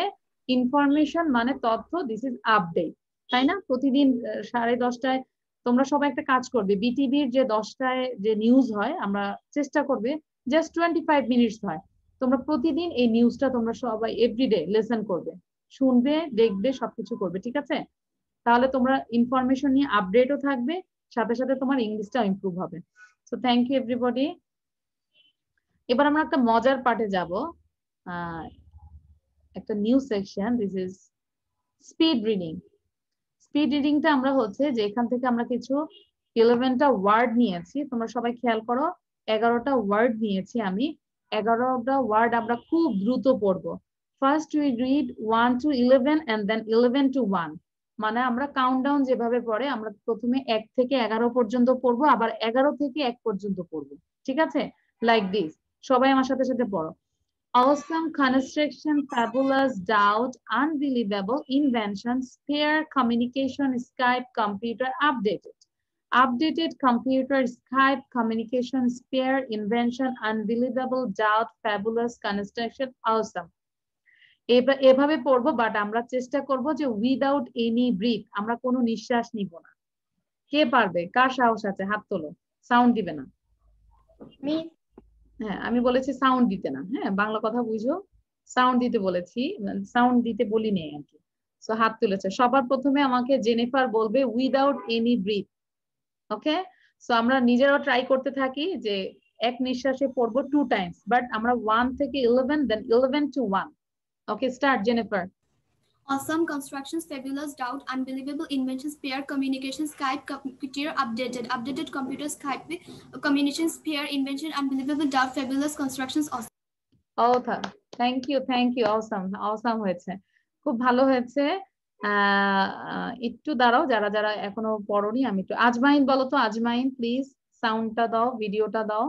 information মানে তথ্য this is update তাই না প্রতিদিন 10:30টায় তোমরা সবাই একটা কাজ করবে বিটিভির যে 10টায় যে নিউজ হয় আমরা চেষ্টা করবে জাস্ট 25 মিনিটস হয় তোমরা প্রতিদিন এই নিউজটা তোমরা সবাই এভরিডে লিসেন করবে শুনবে দেখবে সবকিছু করবে ঠিক আছে তাহলে তোমরা ইনফরমেশন নিয়ে আপডেটও থাকবে সাথে সাথে তোমার ইংলিশটাও ইমপ্রুভ হবে সো থ্যাংক ইউ এভরিবডি এবার আমরা একটা মজার পার্টে যাব একটা new section this is speed রিডিংটা আমরা হচ্ছে যে এখান থেকে আমরা কিছু 11টা ওয়ার্ড নিয়েছি তোমরা সবাই খেয়াল করো 11টা ওয়ার্ড নিয়েছি আমি 11টা ওয়ার্ড আমরা খুব দ্রুত পড়বো first we read 1 to 11 and then 11 to 1 মানে আমরা কাউন্টডাউন যেভাবে পড়ে আমরা প্রথমে 1 থেকে 11 পর্যন্ত পড়বো আবার 11 থেকে 1 পর্যন্ত পড়বো ঠিক আছে লাইক দিস সবাই আমার সাথে সাথে পড়ো awesome construction fabulous doubt unbelievable invention spare communication Skype computer updated computer Skype communication spare invention unbelievable doubt fabulous construction awesome এভাবে পড়বো বাট আমরা চেষ্টা করব যে উইদাউট এনি ব্রিথ আমরা কোনো নিঃশ্বাস নিব না কে পারবে কার সাহস আছে হাত তোলো সাউন্ড দিবে না হ্যাঁ আমি বলেছি সাউন্ড দিতে না হ্যাঁ বাংলা কথা বুঝো সাউন্ড দিতে বলেছি সাউন্ড দিতে বলি নেই আর কি সো হাত তুলেছে সবার প্রথমে আমাকে জেনিফার বলবে উইদাউট এনি ব্রিথ ওকে, সো আমরা নিজেরাও ট্রাই করতে থাকি যে এক নিঃশ্বাসে পড়বো 2 টাইমস, বাট আমরা 1 থেকে 11 দেন 11 to 1. Okay, start Jennifer. Awesome constructions, fabulous, doubt, unbelievable inventions, pair, communication, Skype, computer, updated computer, Skype, communications, pair, invention, unbelievable, doubt, fabulous, constructions, awesome. Thank you, awesome হয়েছে, খুব ভালো হয়েছে। একটু দাঁড়াও, যারা যারা এখনো পড়োনি আমি একটু, আজমাইন বলো তো, আজমাইন প্লিজ সাউন্ডটা দাও, ভিডিওটা দাও,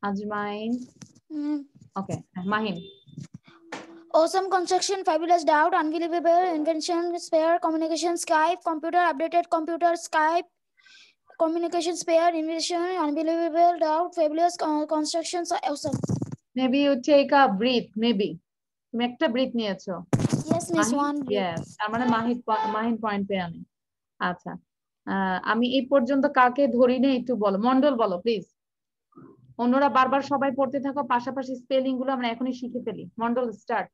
আজমাইন। ওকে, Mahin. Awesome construction, fabulous, doubt, unbelievable, invention, pair, communication, Skype, computer, updated computer, Skype, communication, pair, invention, unbelievable, doubt, fabulous, constructions, awesome. Maybe you take a breath, maybe. তুমি একটা ব্রিথ নিয়েছো? Yes, miss, one breath. Yes, মানে Mahin point পেয়ে আমি। আচ্ছা, আমি এই পর্যন্ত কাকে ধরি না একটু বলো। মন্ডল বলো প্লিজ। অন্যরা বারবার সবাই পড়তে থাকো, পাশাপাশি স্পেলিং গুলো আমরা এখনই শিখে ফেলি। Mondal start.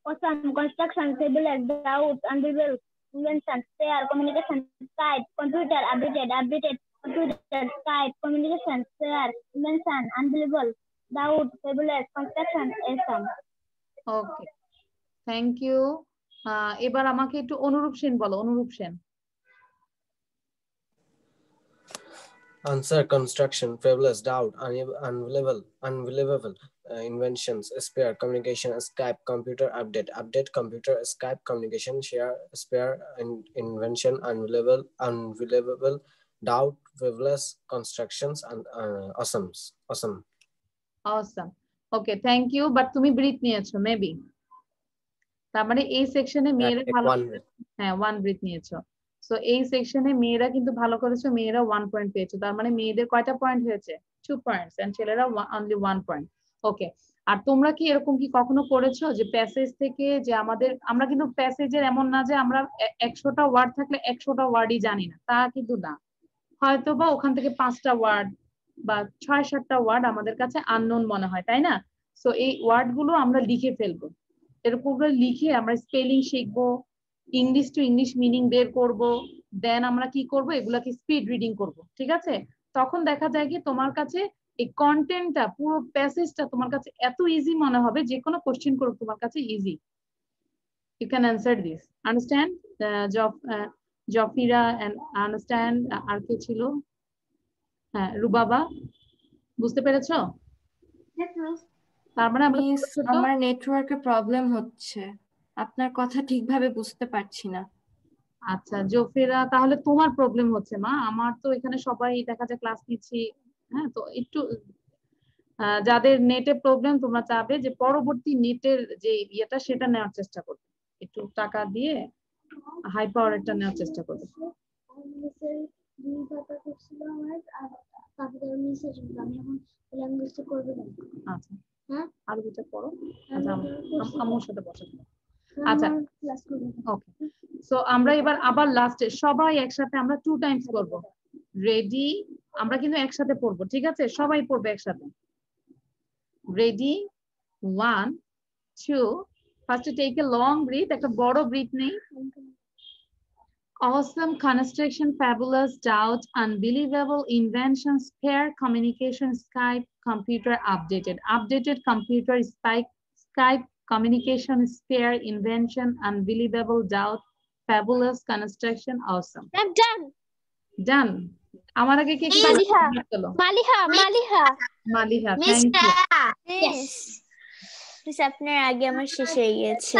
Awesome construction, fabulous, doubt, unbelievable, invention, pair, communication, Skype, computer, updated computer, Skype, communication, pair, invention, unbelievable, doubt, fabulous, construction, awesome. Okay, thank you. এবার আমাকে একটু অনুরূপ সেন বলো। Anurup Sen. Answer construction, fabulous, doubt, unbelievable, inventions, spare, communication, Skype, computer, update, computer, Skype, communication, share, spare, invention, unbelievable, doubt, fabulous, constructions, and awesome. Okay, thank you. But তুমি breath নিয়েছো maybe, তার মানে এই সেকশনে মেয়েরা ভালো, হ্যাঁ 1 ব্রিথ নিয়েছো। সো এই সেকশনে মেয়েরা কিন্তু ভালো করেছো, মেয়েরা 1 পয়েন্ট পেয়েছো। তার মানে মেয়েদের কয়টা পয়েন্ট হয়েছে? 2 পয়েন্টস, এন্ড ছেলেরা অনলি 1 পয়েন্ট। ওকে, আর তোমরা কি এরকম কি কখনো করেছো যে প্যাসেজ থেকে, যে আমরা কিন্তু প্যাসেজের এমন না যে আমরা 100টা ওয়ার্ড থাকলে 100টা ওয়ার্ডই জানি না, তা কিন্তু না। হয়তো বা ওখান থেকে 5টা ওয়ার্ড বা 6-7টা ওয়ার্ড আমাদের কাছে আননোন মনে হয়, তাই না? সো এই ওয়ার্ড গুলো আমরা লিখে ফেলবো, এরকম করে লিখে আমরা স্পেলিং শিখবো, ইংলিশ টু ইংলিশ মিনিং বের করব, দেন আমরা কি করব, এগুলাকে স্পিড রিডিং করব, ঠিক আছে? তখন দেখা যায় কি তোমার কাছে এই কন্টেন্টটা, পুরো প্যাসেজটা তোমার কাছে এত ইজি মনে হবে, যে কোনো কোশ্চেন করুক তোমার কাছে easy, you can answer this, understand? Zafira and understand. আর কে ছিল? হ্যাঁ, রুবাবা, বুঝতে পেরেছো? তার মানে আমার নেটওয়ার্কের প্রবলেম হচ্ছে, আপনার কথা ঠিকভাবে বুঝতে পারছি না। আচ্ছা জোফেরা, তাহলে তোমার প্রবলেম হচ্ছে মা, আমার তো এখানে সবাই দেখা যায় ক্লাস নিচ্ছি। হ্যাঁ, তো একটু যাদের নেটে প্রবলেম, তোমরা চাবে যে পরবর্তী নেটের যে ইয়েটা সেটা নেওয়ার চেষ্টা করবে, একটু টাকা দিয়ে হাই পাওয়ারটা নেওয়ার চেষ্টা করবে। আচ্ছা, আর দুটো পড়ো। আচ্ছা, আমার সাথে বসো। আচ্ছা, ওকে। সো আমরা এবার আবার লাস্টে সবাই একসাথে আমরা 2 টাইমস করব। রেডি? আমরা কিন্তু একসাথে পড়বো, ঠিক আছে? সবাই পড়বে একসাথে। রেডি? 1 2, ফার্স্টে টেক এ লং ব্রিথ, একটা বড় ব্রিথ নেই। Awesome construction, fabulous, doubt, unbelievable, invention, pair, communication, Skype, computer, updated computer, Skype, communication, spare, invention, unbelievable, doubt, fabulous, construction, awesome. I'm done. আমার আগে কে? Maliha, thank you. Yes, আপনার আগে আমার শেষ হয়ে গেছে।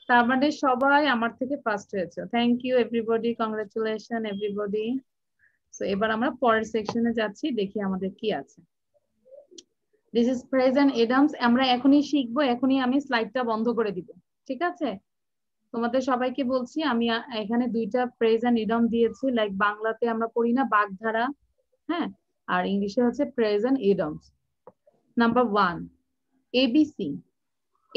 তার মানে সবাই আমার থেকে ফার্স্ট হয়েছে। Thank you everybody, congratulation everybody. So এবার আমরা পরের সেকশনে যাচ্ছি, দেখি আমাদের কি আছে। This is present idioms. আমরা এখনই শিখবো, এখনই আমি স্লাইডটা বন্ধ করে দিব, ঠিক আছে? তোমাদের সবাইকে বলছি, আমি এখানে 2টা প্রেজেন্ট ইডাম দিয়েছি, লাইক বাংলাতে আমরা পড়ি না বাগধারা, হ্যাঁ, আর ইংলিশে হচ্ছে present idioms. Number 1, A B C.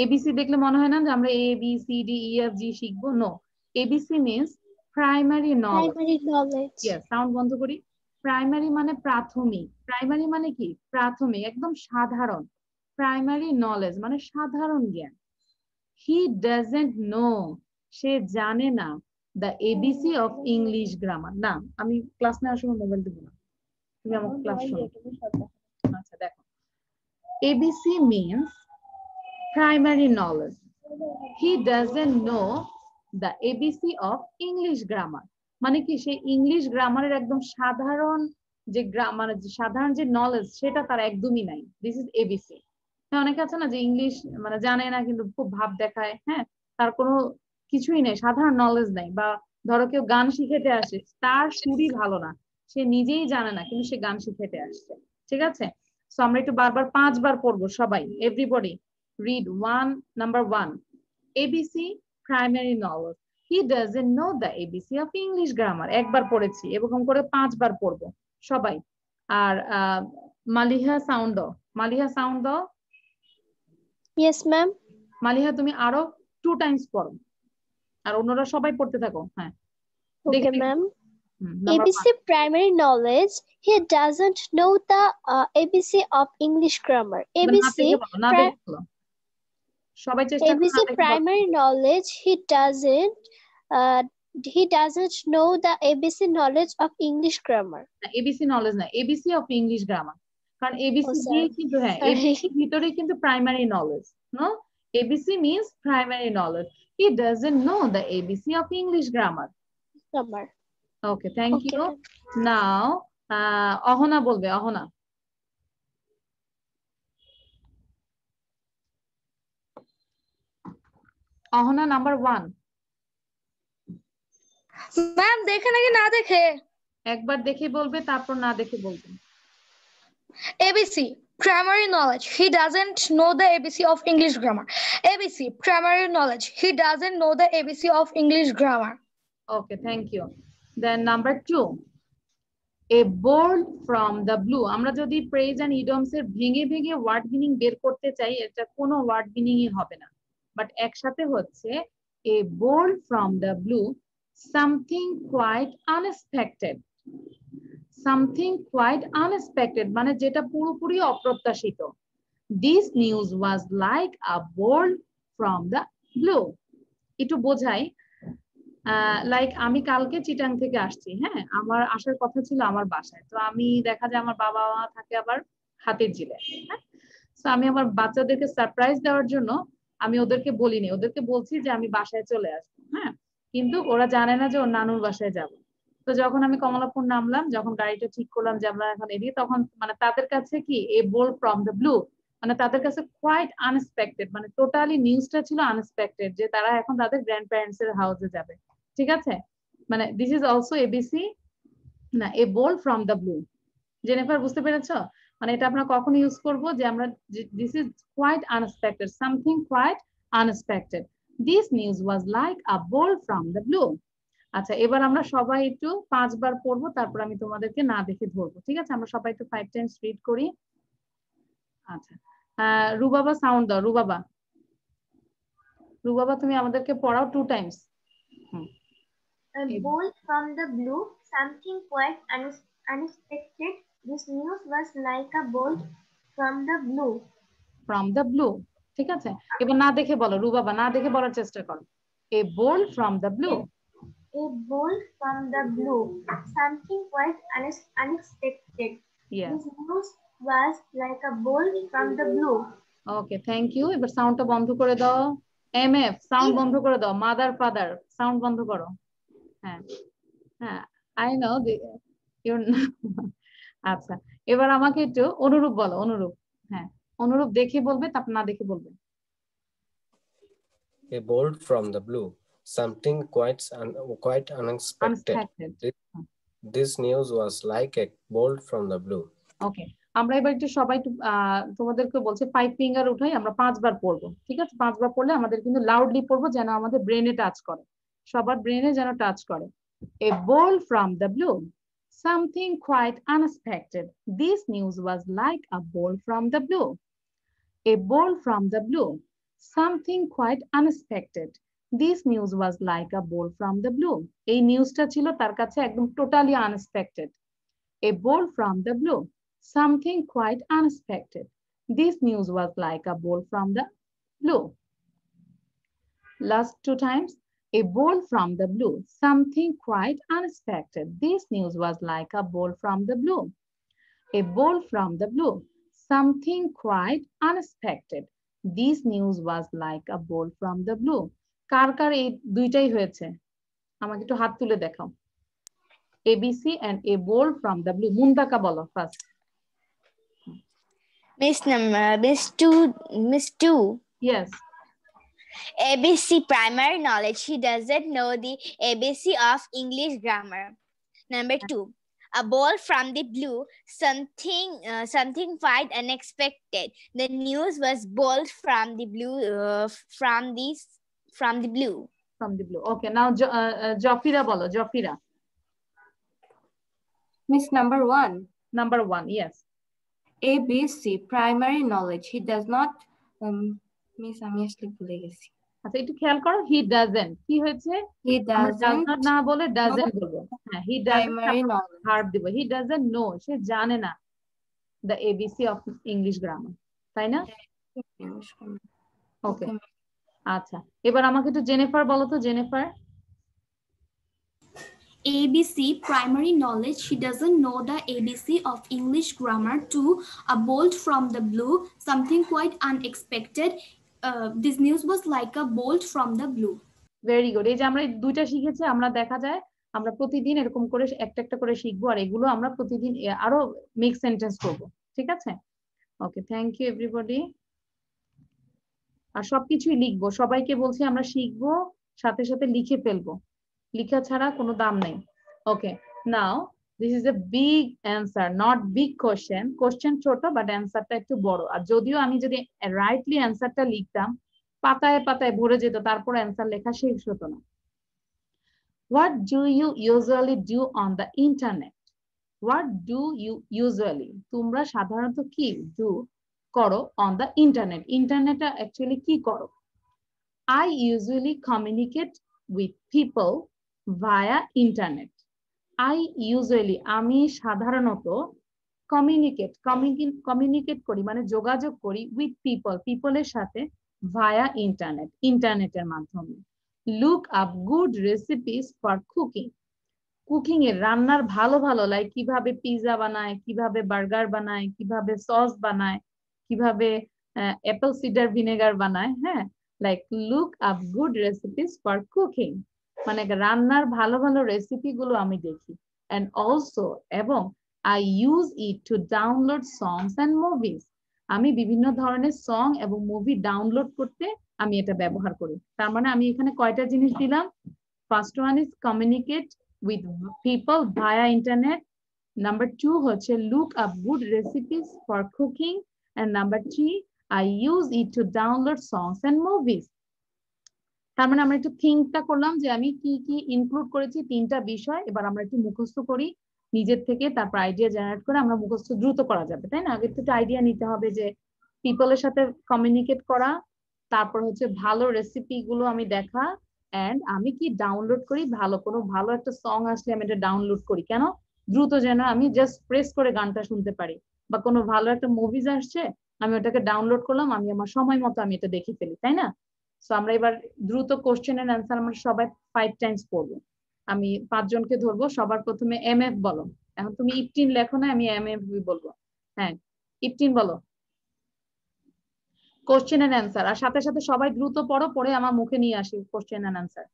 A B C দেখলে মনে হয় না যে আমরা A B C D E F G শিখবো, no. A B C means primary knowledge. Yes, sound বন্ধ করি। প্রাইমারি মানে প্রাথমিক। প্রাইমারি মানে কি? প্রাথমিক, একদম সাধারণ। প্রাইমারি নলেজ মানে সাধারণ জ্ঞান। হি ডাজন্ট নো, সে জানে না। the ABC of English grammar. না আমি ক্লাস নেওয়ার সময় মোবাইল দেব না, তুমি আমার ক্লাস শোনো। আচ্ছা দেখো, ABC means primary knowledge. He doesn't know the ABC of English grammar. মানে কি, সে ইংলিশ গ্রামারের একদম সাধারণ যে গ্রামার, সাধারণ যে নলেজ সেটা তার একদমই নাই। This is ABC. হ্যাঁ, অনেকে আছে না যে ইংলিশ মানে জানে না কিন্তু খুব ভাব দেখায়, হ্যাঁ, তার কোনো কিছুই নেই, সাধারণ নলেজ নাই। বা ধরো কেউ গান শিখেতে আসে, তার সুরই ভালো না, সে নিজেই জানে না কিন্তু সে গান শিখেতে আসছে, ঠিক আছে? সো আমরা একটু বারবার 5 বার পড়বো সবাই, everybody read number 1 ABC primary knowledge. He doesn't know the ABC of English grammar. একবার পড়েছি, এরকম করে 5 বার পড়বো সবাই। আর মালিহা সাউন্ড দাও, মালিহা সাউন্ড দাও। Yes, ma'am. মালিহা তুমি আরো 2 টাইমস পড়ো, আর অন্যরা সবাই পড়তে থাকো। হ্যাঁ, Okay, ma'am. ABC primary knowledge. He doesn't know the ABC of English grammar. ABC primary knowledge. He doesn't know the ABC knowledge of English grammar. ABC knowledge না, ABC of English grammar. কারণ ABC দিয়ে কিন্তু, হ্যাঁ, ABC ভিতরে কিন্তু primary knowledge, no? ABC means primary knowledge. He doesn't know the ABC of English grammar. Okay, thank you. Now, Ahana বলবে, Ahana. Ahana number 1। Ma'am দেখে নাকি না দেখে? একবার দেখে বলবে, তারপর না দেখে বলবে। ABC primary knowledge. He doesn't know the ABC of English grammar. ABC primary knowledge. He doesn't know the ABC of English grammar. Okay, thank you. Then number 2, a bolt from the blue. আমরা যদি praise and idioms এর ভেঙে ভেঙে word meaning বের করতে চাই, এটা কোনো ওয়ার্ড মিনিংই হবে না, বাট একসাথে হচ্ছে a bolt from the blue, something quite unexpected. Something quite unexpected মানে যেটা পুরোপুরি অপ্রত্যাশিত। This news was like a bolt from the blue. একটু বোঝাই, লাইক আমি কালকে চিটাং থেকে আসছি, হ্যাঁ, আমার আসার কথা ছিল আমার বাসায়। তো আমি দেখা যায় আমার বাবা মা থাকে আবার হাতিরঝিলে, হ্যাঁ। তো আমি আমার বাচ্চাদেরকে সারপ্রাইজ দেওয়ার জন্য আমি ওদেরকে বলিনি, ওদেরকে বলছি যে আমি বাসায় চলে আসবো, হ্যাঁ, কিন্তু ওরা জানে না যে ওর নানুর বাসায় যাব। তো যখন আমি কমলাপুর নামলাম, যখন গাড়িটা ঠিক করলাম যে আমরা এখন এদিকে, তখন মানে তাদের কাছে কি a bolt from the blue, মানে তাদের কাছে কোয়াইট আনএক্সপেক্টেড, মানে টোটালি নিউজটা ছিল আনএক্সপেক্টেড যে তারা এখন তাদের গ্র্যান্ড প্যারেন্টস এর হাউসে যাবে, ঠিক আছে? মানে দিস ইজ অলসো এবিসি না, a bolt from the blue. Jennifer বুঝতে পেরেছো? মানে এটা আমরা কখন ইউজ করব যে আমরা this is quite unexpected, something quite unexpected, this news was like a bolt from the blue. আচ্ছা, এবার আমরা সবাই একটু 5 বার পড়বো, তারপর আমি তোমাদেরকে না দেখে ধরবো, ঠিক আছে? আমরা সবাই একটু 5 টাইমস রিড করি। আচ্ছা, রুবাবা সাউন্ড দাও, রুবাবা। রুবাবা তুমি আমাদেরকে পড়াও 2 Times. A bolt from the blue, something quite unexpected. This news was like a bolt from the blue. From the blue, ঠিক আছে? এবার না দেখে বলো, রুবাবা না দেখে বলার চেষ্টা করো। A bolt from the blue. A bolt from the blue, something quite unexpected. Yes. This news was like a bolt from the blue. Okay, thank you. এবার সাউন্ডটা বন্ধ করে দাও। MF সাউন্ড বন্ধ করে দাও। মাদার ফাদার সাউন্ড বন্ধ করো। হ্যাঁ হ্যাঁ, I know আচ্ছা, এবার আমাকে একটু অনুরূপ বলো, অনুরূপ। হ্যাঁ, অনুরূপ দেখে বলবে, তারপর না দেখে বলবে। A bolt from the blue, something quite unexpected. This news was like a bolt from the blue. Okay, আমরা এবার একটু সবাই তোমাদেরকে বলছি 5 ফিঙ্গার উঠাই, আমরা 5 বার পড়বো, ঠিক আছে? 5 বার পড়লে আমাদের কিন্তু লাউডলি পড়বো, যেন আমাদের ব্রেনে টাচ করে, সবার ব্রেনে যেন টাচ করে। A bolt from the blue, something quite unexpected. This news was like a bolt from the blue. A bolt from the blue, something quite unexpected. This news was like a bolt from the blue. এই নিউজটা ছিল তার কাছে একদম totally unexpected. A bolt from the blue, something quite unexpected. This news was like a bolt from the blue. Last 2 times. A bolt from the blue, something quite unexpected. This news was like a bolt from the blue. A bolt from the blue, something quite unexpected. This news was like a bolt from the blue. কার কার এই দুইটাই হয়েছে? আমাকে একটু হাত তুলে দেখাও। ABC and a bolt from the blue. মুন্তাকা বলো first. Miss two. Yes. ABC primary knowledge. He doesn't know the ABC of English grammar. Number 2. A bolt from the blue, something quite unexpected. The news was bolt from the blue, from the blue. From the blue. Okay, now Jafira bolo, Jafira. Miss number 1. Number 1, yes. ABC primary knowledge. He does not. Miss আমি আসলে ভুলে গেছি। আচ্ছা একটু খেয়াল করো, he doesn't কি হয়েছে, he does not না বলে doesn't বলবো। হ্যাঁ, he doesn't verb দিব, he doesn't know, সে জানে না the ABC of English grammar, তাই না? ওকে, আচ্ছা এবার আমাকে একটু জেনিফার বলো তো, Jennifer. ABC primary knowledge. He doesn't know the ABC of English grammar. 2. A bolt from the blue, something quite unexpected. This news was like a bolt from the blue. Very good. এই যে আমরা দুইটা শিখেছি, আমরা দেখা যায় আমরা প্রতিদিন এরকম করে একটা একটা করে শিখবো, আর এগুলো আমরা প্রতিদিন আরো মেক সেন্টেন্স করব, ঠিক আছে? ওকে, থ্যাংক ইউ এভরিবডি। আর সবকিছুই লিখবো, সবাইকে বলছি আমরা শিখবো সাথে সাথে লিখে ফেলবো, লিখা ছাড়া কোনো দাম নেই। Okay, now this is a big answer, not big question. Question ছোট বাট অ্যান্সারটা একটু বড়। আর যদিও আমি যদি রাইটলি অ্যান্সারটা লিখতাম পাতায় পাতায় ভরে যেত, তারপর অ্যান্সার লেখা শেষ হতো না। What do you usually do on the internet? What do you usually, তোমরা সাধারণত কি ডু করো অন দ্য ইন্টারনেট? ইন্টারনেটে অ্যাকচুয়ালি কি করো? I usually communicate with people via internet. I usually, আমি সাধারণত communicate করি মানে যোগাযোগ করি with people এর সাথে via internet, ইন্টারনেটের মাধ্যমে। Look up good recipes for cooking. Cooking এর রান্নার ভালো ভালো, লাইক কিভাবে পিৎজা বানায়, কিভাবে বার্গার বানায়, কিভাবে সস বানায়, কিভাবে অ্যাপল সিডার ভিনেগার বানায়। হ্যাঁ, like look up good recipes for cooking, মানে রান্নার ভালো ভালো রেসিপি গুলো আমি দেখি। and also, এবং I use it to download songs and movies. আমি বিভিন্ন ধরনের সং এবং মুভি ডাউনলোড করতে আমি এটা ব্যবহার করি। তার মানে আমি এখানে কয়টা জিনিস দিলাম? First one is communicate with people via internet. Number 2 হচ্ছে look up good recipes for cooking, and number 3 I use it to download songs and movies. তার মানে আমরা একটু থিঙ্কটা করলাম যে আমি কি কি ইনক্লুড করেছি, তিনটা বিষয়। এবার আমরা একটু মুখস্থ করি নিজের থেকে, তারপর আইডিয়া জেনারেট করে আমরা মুখস্থ দ্রুত করা যাবে, তাই না? আগে তো একটু আইডিয়া নিতে হবে যে পিপলের সাথে কমিউনিকেট করা, তারপর হচ্ছে ভালো রেসিপি গুলো আমি দেখা, এন্ড আমি কি ডাউনলোড করি, ভালো একটা সং আসলে আমি এটা ডাউনলোড করি। কেন? দ্রুত যেন আমি জাস্ট প্রেস করে গানটা শুনতে পারি, বা কোনো ভালো একটা মুভিজ আসছে আমি ওটাকে ডাউনলোড করলাম, আমি আমার সময় মতো আমি এটা দেখে ফেলি, তাই না? সো আমরা এবার দ্রুত কোশ্চেন এর অ্যান্সার আমরা সবাই 5 টাইমস পড়বো। আমি 5 জনকে ধরবো, সবার প্রথমে এমএফ বলো। এখন তুমি ইফটিন লেখো না, আমি এমএফ বলবো। হ্যাঁ, ইফটিন বলো কোশ্চেন এন্ড অ্যান্সার, আর সাথে সাথে সবাই দ্রুত পড়ো, পড়ে আমার মুখে নিয়ে আসি question and answer.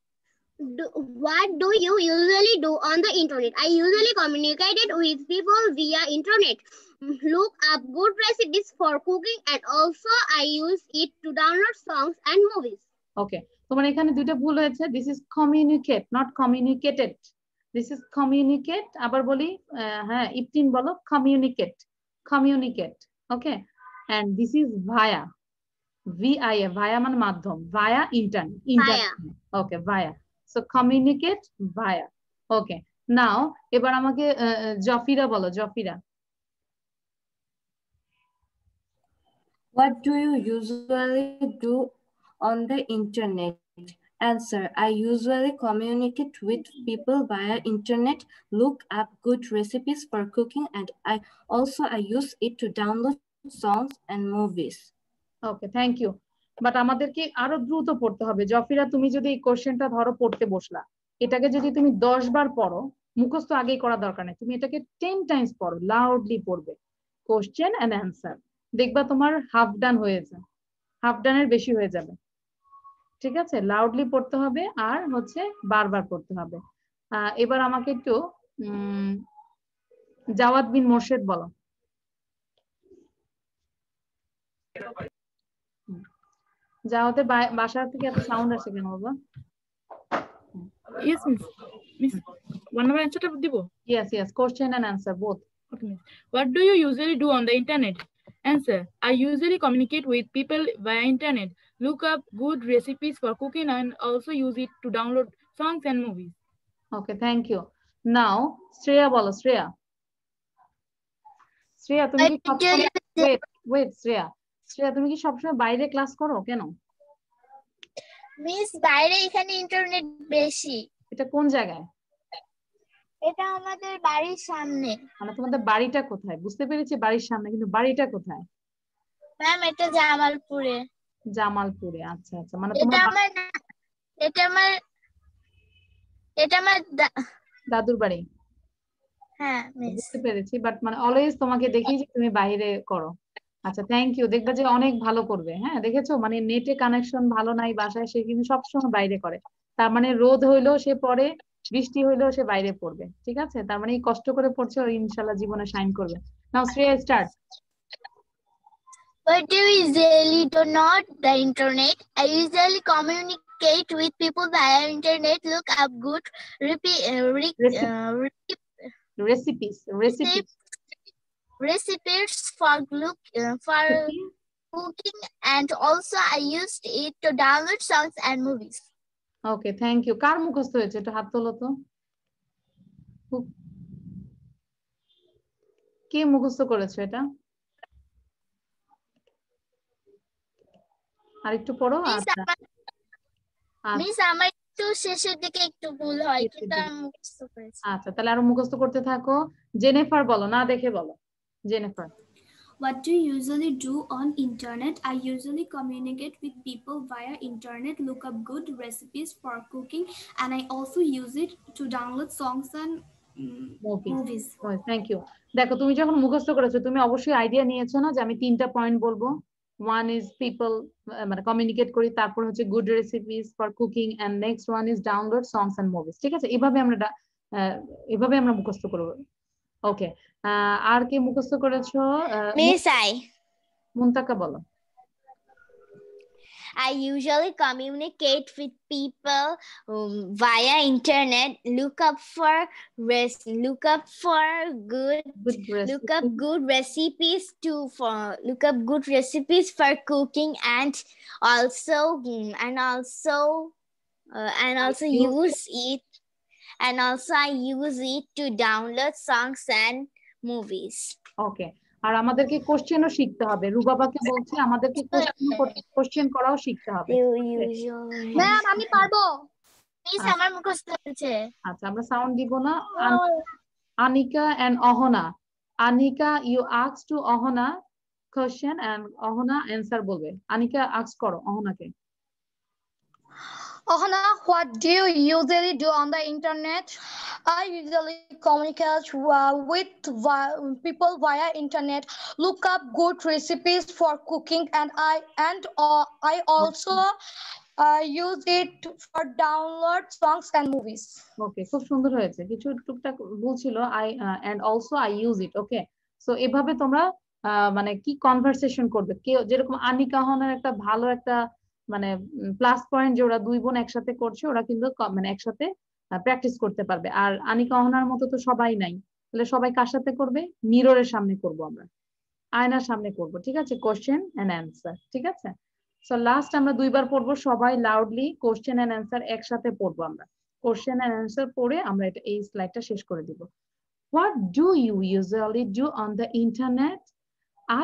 What do you usually do on the internet? I usually communicated with people via internet. Look up good recipes for cooking, and also I use it to download songs and movies. Okay, তোমার এখানে দুটো ভুল হয়েছে। This is communicate, not communicated. This is communicate. আবার বলি, হ্যাঁ ইফতিন বলো communicate, communicate. Okay, and this is via, via, via মানে মাধ্যম, via internet, internet. Okay, via. So communicate via. Okay, now এবার আমাকে জফিরা বলো, জফিরা। What do you usually do on the internet? Answer: I usually communicate with people via internet, look up good recipes for cooking, and I use it to download songs and movies. Okay, thank you. But আমাদেরকে আরো দ্রুত পড়তে হবে। জফিরা, তুমি যদি এই কোশ্চেনটা ধরো পড়তে বসলা, এটাকে যদি তুমি 10 বার পড়ো, মুখস্থ আগেই করা দরকার নেই, তুমি এটাকে 10 টাইমস পড়ো, লাউডলি পড়বে কোশ্চেন এন্ড অ্যান্সার, দেখবা তোমার হাফ ডান হয়েছে, হাফ ডানের বেশি হয়ে যাবে। ঠিক আছে, লাউডলি পড়তে হবে আর হচ্ছে বারবার পড়তে হবে। এবার আমাকে একটু জাওয়াদ বিন মোর্শেদ বলো। জাওয়াদের বাসা থেকে এত সাউন্ড আসে কেন বাবা? Yes, miss. One more answer to দিব? Yes. Question and answer both. Okay, miss. What do you usually do on the internet? Answer: I usually communicate with people via internet, look up good recipes for cooking, and also use it to download songs and movies. Okay, thank you. Now, Shreya bolo. Shreya, তুমি কি wait, Shreya, তুমি কি সবসময় বাইরে class করো কেন? Miss, বাইরে এখানে ইন্টারনেট বেশি। এটা কোন জায়গায়? এটা আমাদের বাড়ির সামনে। মানে তোমাদের বাড়িটা কোথায়? বুঝতে পেরেছি বাড়ির সামনে, কিন্তু বাড়িটা কোথায়? ম্যাম, এটা জামালপুরে। জামালপুরে, আচ্ছা। মানে এটা আমার দাদুর বাড়ি। হ্যাঁ মিস, বুঝতে পেরেছি, বাট মানে অলওয়েজ তোমাকে দেখি যে তুমি বাইরে করো। আচ্ছা, থ্যাংক ইউ। দেখবা যে অনেক ভালো করবে। হ্যাঁ, দেখেছো, মানে নেটে কানেকশন ভালো নাই বাসায়, সে কিন্তু সবসময় বাইরে করে। তার মানে রোদ হইলেও সে পড়ে, বৃষ্টি হইলেও সে বাইরে পড়বে। ঠিক আছে, তার মানে কষ্ট করে পড়ছে, ইনশাল্লাহ জীবনে শাইন করবে। Now Shreya, start. What do you usually do on the internet? I usually communicate with people via internet, look up good recipes for cooking, and also I used it to download songs and movies. Okay, thank you. কার মুখস্থ হয়েছে? একটু হাত তোলো তো। কে মুখস্থ করেছে এটা? আর একটু পড়ো। মিস, আমার একটু শেষের দিকে একটু ভুল হয়, কিন্তু আমি মুখস্থ করেছি। আচ্ছা, তাহলে আরো মুখস্থ করতে থাকো। জেনিফার বলো, না দেখে বলো। Jennifer, what do you usually do on internet? I usually communicate with people via internet, look up good recipes for cooking, and I also use it to download songs and movies. Thank you. দেখো, তুমি যখন মুখস্থ করেছো, তুমি অবশ্যই idea নিয়েছো না যে আমি 3টা পয়েন্ট বলবো। One is people, মানে কমিউনিকেট করি, তারপর হচ্ছে good recipes for cooking, and next one is download songs and movies. ঠিক আছে, এভাবে আমরা মুখস্থ করব। ওকে, আর কি মুখস্থ করেছো? মিস মুনতাকা বলো। I usually communicate with people via internet, look up good recipes for cooking, and also I use it to download songs and movies. Okay, আর আমাদেরকে কোশ্চেনও শিখতে হবে। রুবাবাকে বলছি আমাদেরকে কোশ্চেন করাও শিখতে হবে। ম্যাম, আমি পারবো। মিস, আমার মুখস্থ হয়েছে। আচ্ছা, আমরা সাউন্ড দিব না। Anika and Ahona. Anika, you ask to Ahona question and Ahona answer বলবে। আনিকা আস্ক করো অহনাকে। Ohana, what do you usually do on the internet? I usually communicate with people via internet, look up good recipes for cooking, and I also use it for download songs and movies. Okay, খুব সুন্দর হয়েছে। কিছু টুকটাক ভুল ছিল। and also I use it. Okay, so এভাবে তোমরা মানে কি কনভারসেশন করবে। কেউ যেরকম আনিকা অহনার একটা ভালো একটা মানে প্লাস পয়েন্ট যে ওরা দুই বোন একসাথে করছে, ওরা কিন্তু মানে একসাথে প্র্যাকটিস করতে পারবে। আর আনিকা অহনার মতো তো সবাই নাই, তাহলে সবাই কার সাথে করবে? মিররের সামনে করব, আমরা আয়নার সামনে করব। ঠিক আছে, কোশ্চেন এন্ড অ্যান্সার। ঠিক আছে, সো লাস্ট আমরা 2বার পড়বো, সবাই লাউডলি কোশ্চেন এন্ড অ্যান্সার একসাথে পড়বো। আমরা কোশ্চেন এন্ড অ্যান্সার পড়ে আমরা এই স্লাইডটা শেষ করে দিব। What do you usually do on the internet?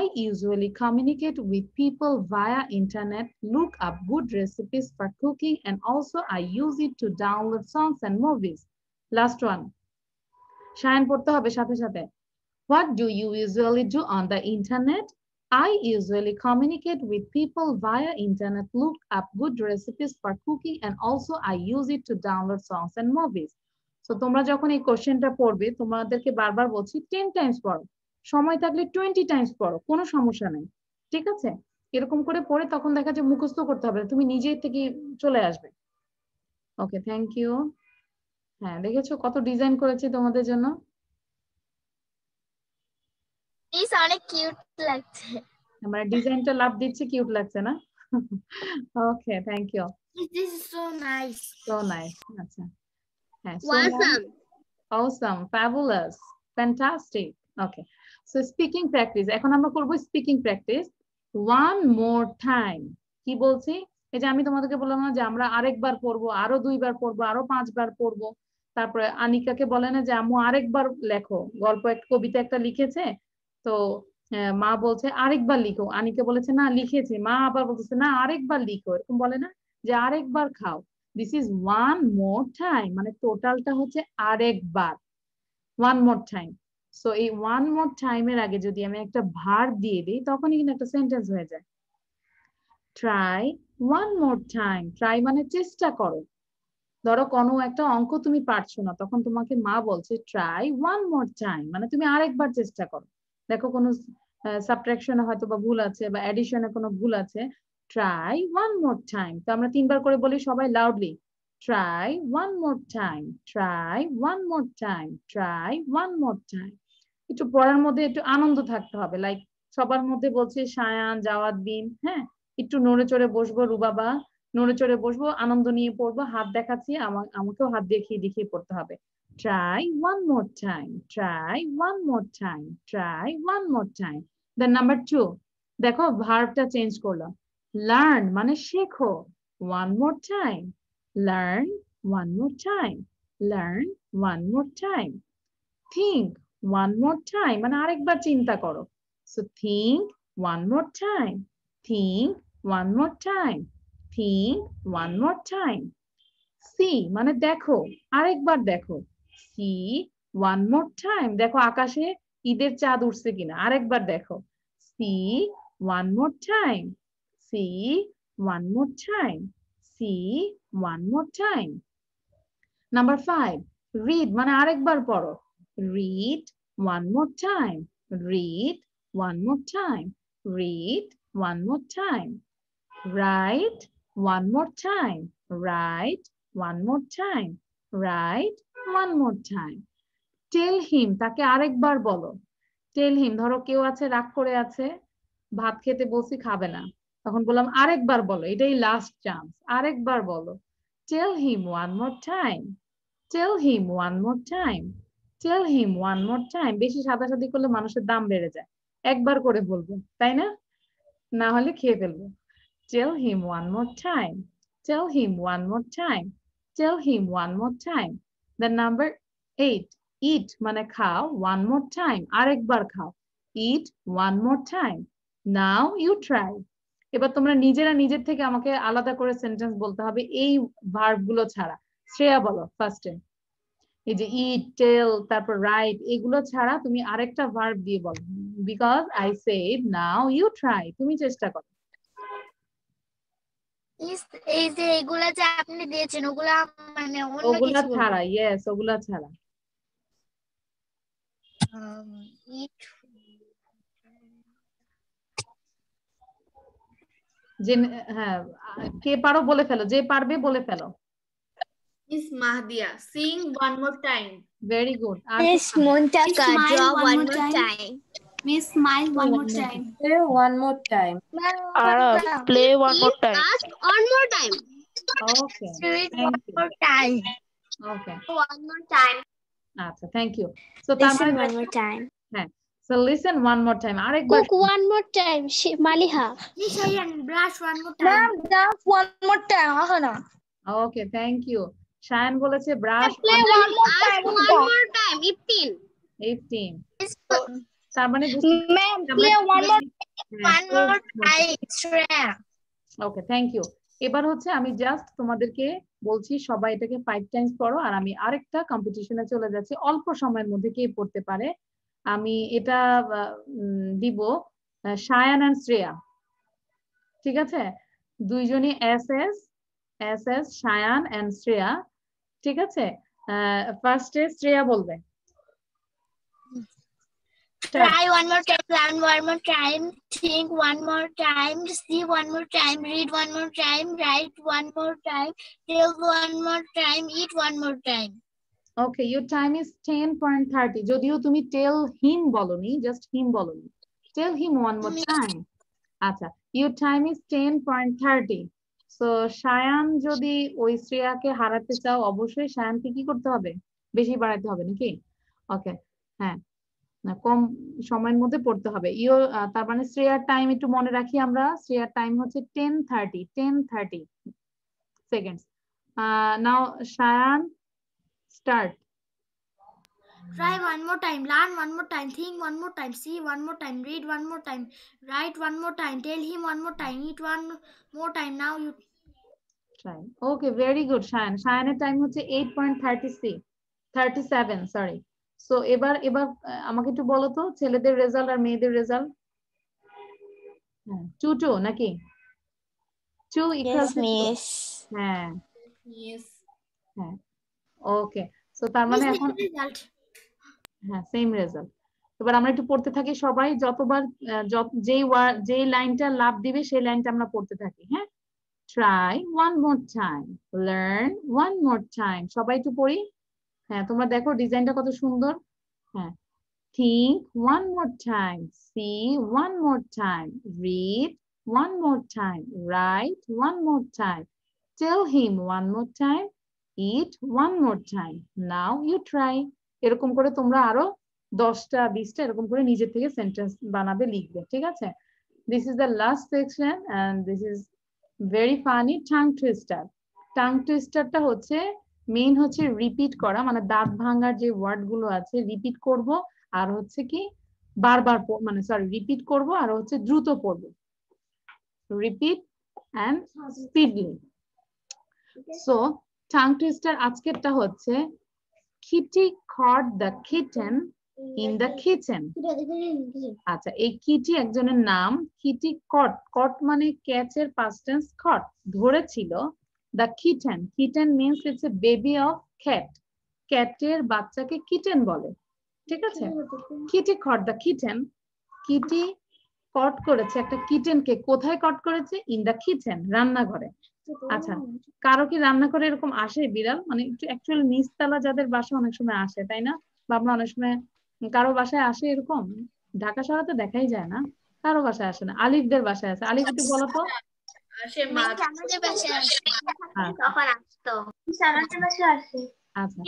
I usually communicate with people via internet, look up good recipes for cooking, and also I use it to download songs and movies. Last one. Shayan porte hobe sathe sathe. What do you usually do on the internet? I usually communicate with people via internet, look up good recipes for cooking, and also I use it to download songs and movies. So তোমরা যখন এই কোশ্চেনটা পড়বে তোমাদেরকে বারবার বলছি 10 Times পড়ো, সময় থাকলে 20 টাইমস পড়ো, কোনো সমস্যা নেই, ঠিক আছে? এরকম করে পড়ে তখন দেখা যায় মুখস্থ করতে হবে, তুমি নিজেই থেকে চলে আসবে। ওকে, থ্যাংক ইউ। হ্যাঁ, দেখেছো কত ডিজাইন করেছি তোমাদের জন্য? মিস অনেক কিউট লাগছে। মানে ডিজাইনটা লাভ দিচ্ছে, কিউট লাগছে না? Okay, thank you. This is so nice. So nice. আচ্ছা, হ্যাঁ, Awesome. Awesome, fabulous, fantastic. Okay, so speaking practice. এখন আমরা করব speaking practice. One more time. কি বলছি? এই যে আমি তোমাদেরকে বললাম না যে আমরা আরেকবার পড়বো, আরো 2 বার পড়বো, আরো 5 বার পড়বো। তারপরে আনিকাকে বলে না যে আম্মু আরেকবার লেখো, গল্প একটা কবিতা একটা লিখেছে, তো মা বলছে আরেকবার লিখো, আনিকা বলেছে না লিখেছে, মা আবার বলতেছে না আরেকবার লিখো, এরকম বলে না যে আরেকবার খাও। This is one more time, মানে টোটালটা হচ্ছে আরেকবার, ওয়ান মোর টাইম। সো এই ওয়ান মোর টাইমের আগে যদি আমি একটা ভার্ব দিয়ে দিই তখনই কিন্তু একটা সেন্টেন্স হয়ে যায়। Try one more time, try মানে চেষ্টা করো। ধরো কোনো একটা অঙ্ক তুমি পারছো না, তখন তোমাকে মা বলছে ট্রাই ওয়ান মোর টাইম, মানে তুমি আরেকবার চেষ্টা করো। দেখো কোনো সাবট্রাকশনে হয়তো বা ভুল আছে বা অ্যাডিশনে কোনো ভুল আছে, ট্রাই ওয়ান মোর টাইম। তো আমরা 3 বার করে বলি সবাই loudly, try one more time, try one more time, try one more time. একটু পড়ার মধ্যে একটু আনন্দ থাকতে হবে, লাইক সবার মধ্যে বলছে সায়ান, জাওয়াদ বিন, হ্যাঁ একটু নড়ে চড়ে বসবো, রুবাবা নড়ে চড়ে বসবো, আনন্দ নিয়ে পড়বো, হাত দেখাচ্ছি, আমাকেও হাত দেখিয়ে দেখিয়ে পড়তে হবে। Try one more time, try one more time, try one more time. Then number 2, দেখো ভার্বটা চেঞ্জ করলাম। Learn মানে শেখো, one more time, learn one more time, learn one more time. Think one more time, মানে আরেকবার চিন্তা করো। So think one more time, think one more time, think one more time. See মানে দেখো, আরেকবার দেখো, see one more time, দেখো আকাশে ঈদের চাঁদ উঠছে কিনা, আরেকবার দেখো, see one more time, see one more time, see one more time. Number 5, read মানে আরেকবার পড়ো, read one more time, read one more time, read one more time. Write one more time, write one more time, write one more time. Tell him তাকে আরেকবার বলো, tell him ধরো কেউ আছে রাগ করে আছে, ভাত খেতে বলছি খাবে না, তখন বললাম আরেকবার বলো, এটাই লাস্ট চান্স, আরেকবার বলো। Tell him one more time, tell him one more time, tell him one more time. বেশি সাদাসাদি করলে মানুষের দাম বেড়ে যায়, একবার করে বলবো, তাই না? না হলে খেয়ে ফেলবো। Tell him one more time, tell him one more time, tell him one more time. Then number 8, eat মানে খাও, one more time আরেকবার খাও, eat one more time. Now you try. এবার তোমরা নিজেরা নিজের থেকে আমাকে আলাদা করে সেন্টেন্স বলতে হবে এই ভার্ব গুলো ছাড়া। শ্রেয়া বলো ফার্স্টে, এই যে eat, tell, তারপর write, এগুলো ছাড়া তুমি আরেকটা ভার্ব দিয়ে বলো, because I said now you try, তুমি চেষ্টা করো। এই যে এগুলা যে আপনি দিয়েছেন ওগুলা মানে অন্য ওগুলা কিছু ছাড়া, yes ওগুলা ছাড়া। যে হ্যাঁ কে পারো বলে ফেলো, যে পারবে বলে ফেলো। Miss Mahdia, sing one more time. Very good. Miss Muntaka, draw one more time. Miss Smile one more time. Play one more time. Play one more time. Ask one more time. Okay. Thank you. More time. Okay. One more time. আচ্ছা, thank you. So Listen one more time. হ্যাঁ, so listen one more time. আরেকবার Cook one more time. Maliha. Miss Ayan, brush one more time. Ma'am, dance one more time. Ahana. Okay, thank you. Shayan বলেছে brush Play one more Ask time. one more time. 15. 18. তার মানে Ma'am, play one more time. Shreya. Okay, thank you. এবার হচ্ছে আমি just তোমাদেরকে বলছি সবাই এটাকে 5 টাইমস পড়ো, আর আমি আরেকটা কম্পিটিশনে চলে যাচ্ছি অল্প সময়ের মধ্যে কে পড়তে পারে। আমি এটা দিব শায়ান এন্ড শ্রেয়া, ঠিক আছে? দুইজনই S S Shayan and Shreya, ঠিক আছে? ফার্স্টে শ্রেয়া বলবে। Try one more time, learn one more time, think one more time, see one more time, read one more time, write one more time, tell one more time, eat one more time. Okay, your time is 10.30. যদিও তুমি tell him বলনি, just him বলনি। Tell him one more time. আচ্ছা, your time is 10.30. So Shayan যদি ওই শ্রেয়াকে হারাতে চাও, অবশ্যই শায়ানকে কি করতে হবে? বেশি বাড়াতে হবে নাকি? ওকে, হ্যাঁ, না কম সময়ের মধ্যে পড়তে হবে। তার মানে শ্রেয়ার টাইম একটু মনে রাখি আমরা। শ্রেয়ার টাইম হচ্ছে 10:30 seconds. Now Shayan, start. Try one more time, learn one more time, think one more time, see one more time, read one more time, write one more time, tell him one more time, eat one more time. Now you try. Okay, very good Shayan. Shayaনের time হচ্ছে 8.37, sorry. So এবার আমাকে একটু বলো তো ছেলেদের result আর মেয়েদের result. 2-2 নাকি? 2 equals to 2. হ্যাঁ, Yes. হ্যাঁ, ওকে। সো তার মানে এখন হ্যাঁ সেম রেজাল্ট। এবার আমরা একটু পড়তে থাকি সবাই, যতবার যেই লাইনটা লাভ দিবে সেই লাইনটা আমরা পড়তে থাকি। হ্যাঁ, try one more time, learn one more time, সবাই একটু পড়ি। হ্যাঁ, তোমরা দেখো ডিজাইনটা কত সুন্দর। হ্যাঁ, think one more time, see one more time, read one more time, write one more time, tell him one more time, eat one more time. Now you try. এরকম করে তোমরা আরো 10টা 20টা এরকম করে নিজে থেকে সেন্টেন্স বানাবে, লিখবে, ঠিক আছে? This is the last section and this is very funny. Tongue twister. Tongue twisterটা হচ্ছে মেইন হচ্ছে রিপিট করা, মানে দাঁত ভাঙার যে ওয়ার্ড গুলো আছে রিপিট করব, আর হচ্ছে কি বারবার মানে সরি রিপিট করব আর হচ্ছে দ্রুত পড়ব, repeat and speedily. So tongue twister আজকেরটা হচ্ছে kitty caught the kitten in the kitchen. আচ্ছা, এই কিটি একজনের নাম, কিটি caught মানে ক্যাচের পাস্ট টেন্স caught, ধরেছিল। The kitten, kitten means it's a baby of cat. ক্যাটের বাচ্চাকে কিটেন বলে, ঠিক আছে? Kitty caught the kitten, kitty caught করেছে একটা কিটেনকে। কোথায় কট করেছে? ইন দা কিচেন, রান্নাঘরে। আচ্ছা, কারো কি রান্নাঘরে এরকম আসে বিড়াল? মানে একটু অ্যাকচুয়ালি নিচতলা যাদের বাসা অনেক সময় আসে, তাই না? বা আমরা অনেক সময় কারো বাসায় আসে এরকম? ঢাকা শহরে তো দেখাই যায় না, কারো বাসায় আসে না। আলিফদের বাসায় আছে, আলিফ একটু বলো তো। আসে মাছ, আমাদের বাসায় আসে, আচ্ছা, তখন আসতো। আমাদের বাসায় আসে। আচ্ছা,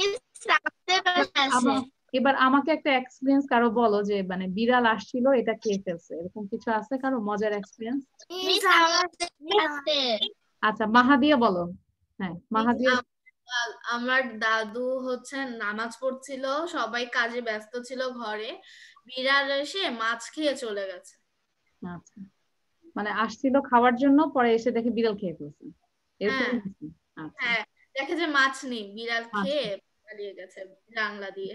আমাদের বাসায় আসে। এবার আমাকে একটা এক্সপেরিয়েন্স কারো বলো যে মানে বিড়াল আসছিল এটা খেয়ে ফেলছে, এরকম কিছু আছে কারো মজার এক্সপেরিয়েন্স? আচ্ছা, মাহাদিয়া বলো। হ্যাঁ, মাহাদিয়া। আমার দাদু হচ্ছে নামাজ পড়ছিল, সবাই কাজে ব্যস্ত ছিল ঘরে, বিড়াল এসে মাছ খেয়ে চলে গেছে। আচ্ছা, মানে আসছিল খাওয়ার জন্য, পরে এসে দেখে বিড়াল খেয়ে ফেলছে, এরকম? হ্যাঁ, দেখে যে মাছ নেই, বিড়াল খেয়ে পালিয়ে গেছে জানলা দিয়ে।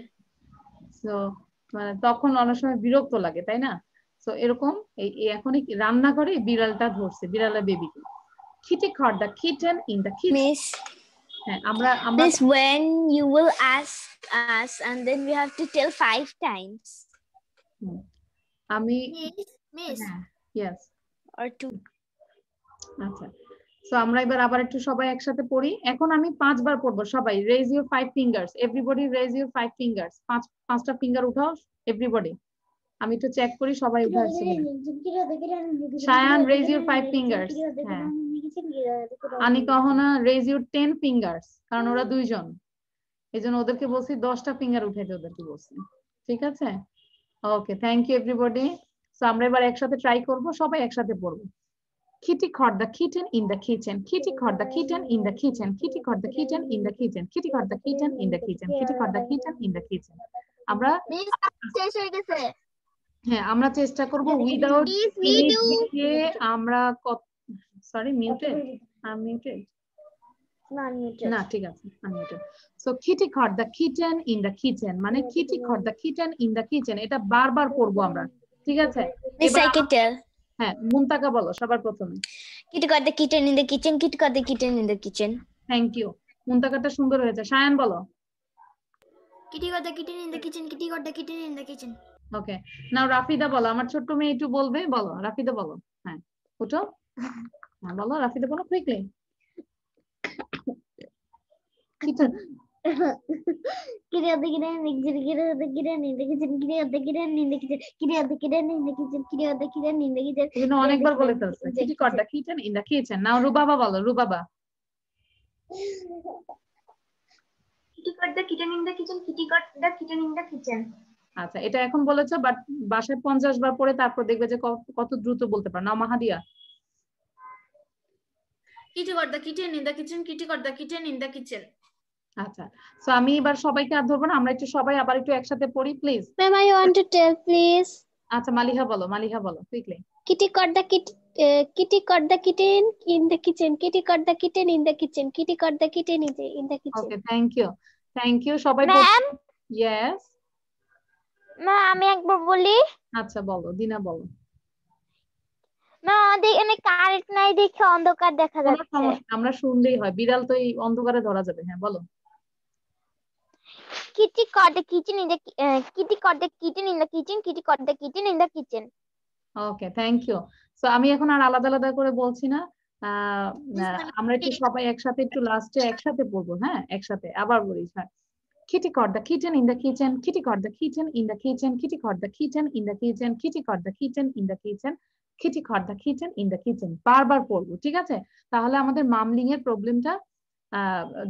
সো মানে তখন অনেক সময় বিরক্ত লাগে, তাই না? সো এরকম এখনই রান্নাঘরে বিড়ালটা ধরছে, বিড়ালের বেবিকে। Kitty caught the kitten in the kitchen. Miss, হ্যাঁ, আমরা Miss, when you will ask us and then we have to tell 5 times. আমি Miss, yes or 2. আচ্ছা, সো আমরা এবার আবার একটু সবাই একসাথে পড়ি। এখন আমি 5 বার পড়বো, সবাই raise your 5 fingers, everybody raise your 5 fingers, 5টা ফিঙ্গার উঠাও everybody। আমি একটু চেক করি সবাই উঠাচ্ছে কিনা। শায়ান raise your 5 fingers, হ্যাঁ। Anika Ahana raise your 10 fingers, কারণ ওরা দুইজন, এইজন্য ওদেরকে বলছি 10টা ফিঙ্গার উঠাইতে, ওদেরকে বলছি, ঠিক আছে? ওকে, থ্যাংক ইউ এভরিবডি। সো আমরা এবার একসাথে ট্রাই করব, সবাই একসাথে পড়ব। Kitty caught the kitten in the kitchen. Kitty caught the kitten in the kitchen. Kitty caught the kitten in the kitchen. Kitty caught the kitten in the kitchen. Kitty caught the kitten in the kitchen. আমরা শেষ হয়ে গেছে। হ্যাঁ, আমরা চেষ্টা করব without আমরা sorry muted, আনমিউটেড না, ঠিক আছে, unmuted. So Kitty caught the kitten in the kitchen মানে Kitty caught the kitten in the kitchen, এটা বারবার পড়বো আমরা, ঠিক আছে? Miss, I can tell. হ্যাঁ, মুনতাকা বলো সবার প্রথমে। Kitty got the kitten in the kitchen. Kitty got the kitten in the kitchen. Thank you. মুনতাকাটা সুন্দর হয়েছে। সায়ান বলো। Kitty got the kitten in the kitchen. Kitty got the kitten in the kitchen. ওকে, নাও রাফিদা বলো। আমার ছোট্ট মেয়ে একটু বলবে, বলো রাফিদা বলো। হ্যাঁ, ওঠো। হ্যাঁ বলো রাফিদা বলো quickly. Kitchen Kitty got the kitten in the kitchen. Kitty got the kitten in the kitchen. Kitty got the kitten in the kitchen. Kitty got the kitten in the kitchen. Kitty got the kitten in the kitchen. তুমি অনেকবার বলে ফেলছো। Kitty caught the kitchen in the kitchen. Now Rubaba বলো, Rubaba. Kitty got the kitten in the kitchen. Kitty got the kitten in the kitchen. আচ্ছা, এটা এখন বলেছো, but বাসায় 50 বার পরে তারপর দেখবে যে কত দ্রুত বলতে পারো। নাও মাহাদিয়া। Kitty got the kitten in the kitchen. Kitty got the kitten in the kitchen. আচ্ছা, সো আমি এবার সবাইকে আর ধরবো না, আমরা একটু সবাই আবার একটু একসাথে পড়ি please. Ma'am, I want to tell, please. আচ্ছা, মালিহা বলো, মালিহা বলো quickly. Kitty got the kitten in the kitchen. Kitty got the kitten in the kitchen. Kitty got the kitten in the kitchen. Okay, thank you সবাই। Ma'am, yes ma'am আমি একবার বলি। আচ্ছা বলো, দিনা বলো। ম্যাম আমাদের এখানে কারেন্ট নাই দেখে অন্ধকার দেখা যাচ্ছে। আমরা শুনলেই হয়, বিড়াল তো এই অন্ধকারে ধরা যাবে। হ্যাঁ বলো। Kitty got the kitten in the kitty got the kitten in the kitchen. Kitty got the kitten in the kitchen. Okay, thank you. So আমি এখন আর আলাদা আলাদা করে বলছি না, আমরা একটু সবাই একসাথে একটু লাস্টে একসাথে পড়বো। হ্যাঁ, একসাথে আবার বলি। হ্যাঁ, Kitty got the kitten in the kitchen. Kitty got the kitten in the kitchen. Kitty got the kitten in the kitchen. Kitty got the kitten in the kitchen. Kitty got the kitten in the kitchen. বারবার পড়বো, ঠিক আছে? তাহলে আমাদের মামলিং এর প্রবলেমটা,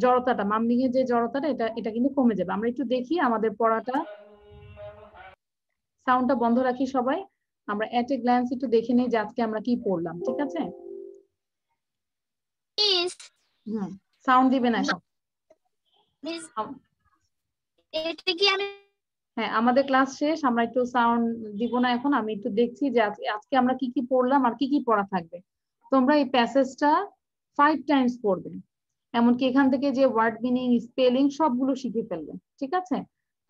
জড়তাটা, মামলিং এর যে জড়তাটা, এটা কিন্তু কমে যাবে। আমরা একটু দেখি আমাদের পড়াটা। সাউন্ডটা বন্ধ রাখি সবাই, আমরা এট এ গ্ল্যান্স একটু দেখে নেই যে আজকে আমরা কি পড়লাম, ঠিক আছে? সাউন্ড দিবে না এখন। হ্যাঁ, আমাদের ক্লাস শেষ, আমরা একটু সাউন্ড দিব না এখন। আমি একটু দেখছি যে আজকে আমরা কি কি পড়লাম আর কি কি পড়া থাকবে। তোমরা এই প্যাসেজটা 5 টাইমস পড়বে, এমনকি এখান থেকে যে ওয়ার্ড মিনিং, স্পেলিং সবগুলো শিখে ফেলবে, ঠিক আছে?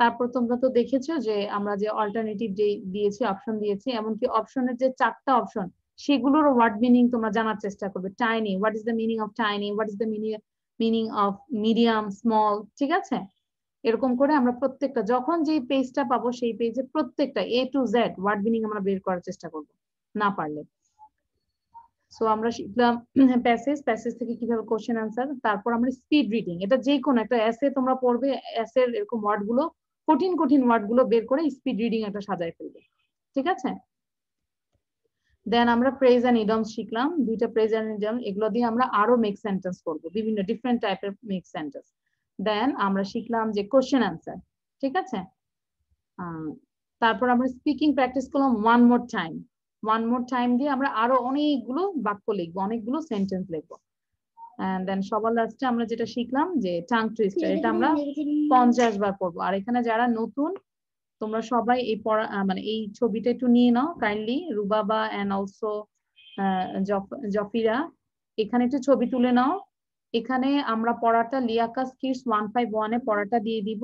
তারপর তোমরা তো দেখেছো যে আমরা যে অল্টারনেটিভ যে দিয়েছি, অপশন দিয়েছি, এমনকি অপশনের যে 4টা অপশন সেগুলোর ওয়ার্ড মিনিং তোমরা জানার চেষ্টা করবে। Tiny, what is the meaning of tiny, what is the meaning of medium, small, ঠিক আছে? এরকম করে আমরা প্রত্যেকটা, যখন যে পেজটা পাবো সেই পেজে প্রত্যেকটা A to Z word meaning আমরা বের করার চেষ্টা করব না পারলে। সো আমরা শিখলাম প্যাসেজ থেকে কিভাবে কোশ্চেন আনসার, তারপর আমরা স্পিড রিডিং। এটা যে কোনো একটা এসে তোমরা পড়বে, এসের এরকম ওয়ার্ড গুলো, কঠিন ওয়ার্ড গুলো বের করে স্পিড রিডিং একটা সাজায় ফেলবে, ঠিক আছে? দেন আমরা প্রেজ এন্ড ইডিয়মস শিখলাম, 2টা প্রেজ এন্ড ইডিয়ম, এগুলো দিয়ে আমরা আরো মেক সেন্টেন্স করব, বিভিন্ন ডিফারেন্ট টাইপের মেক সেন্টেন্স। দেন আমরা শিখলাম যে কোশ্চেন আনসার, ঠিক আছে? তারপর আমরা স্পিকিং প্র্যাকটিস করলাম ওয়ান মোর টাইম দিয়ে আমরা আরো অনেকগুলো বাক্য লিখবো, অনেকগুলো সেন্টেন্স লিখবো। এন্ড দেন সবার লাস্টে আমরা যেটা শিখলাম যে টাং টুইস্টার, এটা আমরা 50 বার পড়বো। আর এখানে যারা নতুন, তোমরা সবাই এই পড়া মানে এই ছবিটা একটু নিয়ে নাও কাইন্ডলি, রুবাবা এন্ড অলসো জফিরা, এখানে একটু ছবি তুলে নাও। এখানে আমরা পড়াটা লিয়াকাস কিডস 151 এ পড়াটা দিয়ে দিব,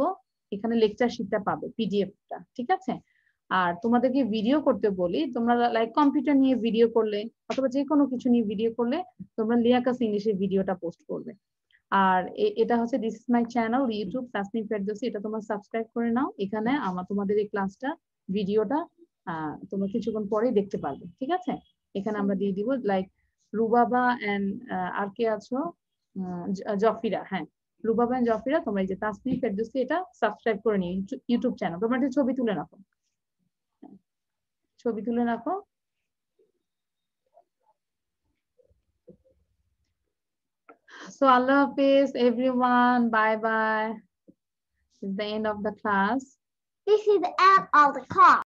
এখানে লেকচার শিটটা পাবে, পিডিএফটা, ঠিক আছে? আর তোমাদেরকে ভিডিও করতে বলি, তোমরা লাইক কম্পিউটার নিয়ে ভিডিও করলে অথবা যে কোনো কিছু নিয়ে ভিডিও করলে তোমরা লিয়াকাস ইংলিশের ভিডিওটা পোস্ট করবে। আর এটা হচ্ছে this is my channel YouTube Tasnim Ferdousi, এটা তোমরা সাবস্ক্রাইব করে নাও। এখানে তোমাদের এই ক্লাসটা, ভিডিওটা তোমরা কিছুক্ষণ পরেই দেখতে পারবে, ঠিক আছে? এখানে আমরা দিয়ে দিব লাইক রুবাবা এন্ড আর কে আছো, জফিরা। হ্যাঁ, রুবাবা এন্ড জফিরা, তোমরা এই যে তাসনিম ফেরদৌসী এটা সাবস্ক্রাইব করে নিও ইউটিউব চ্যানেল। তোমরা একটা ছবি তুলে রাখো, ছবি তুলে রাখো। So Allah Hafiz everyone, bye bye. This is the end of the class. This is the end of the class.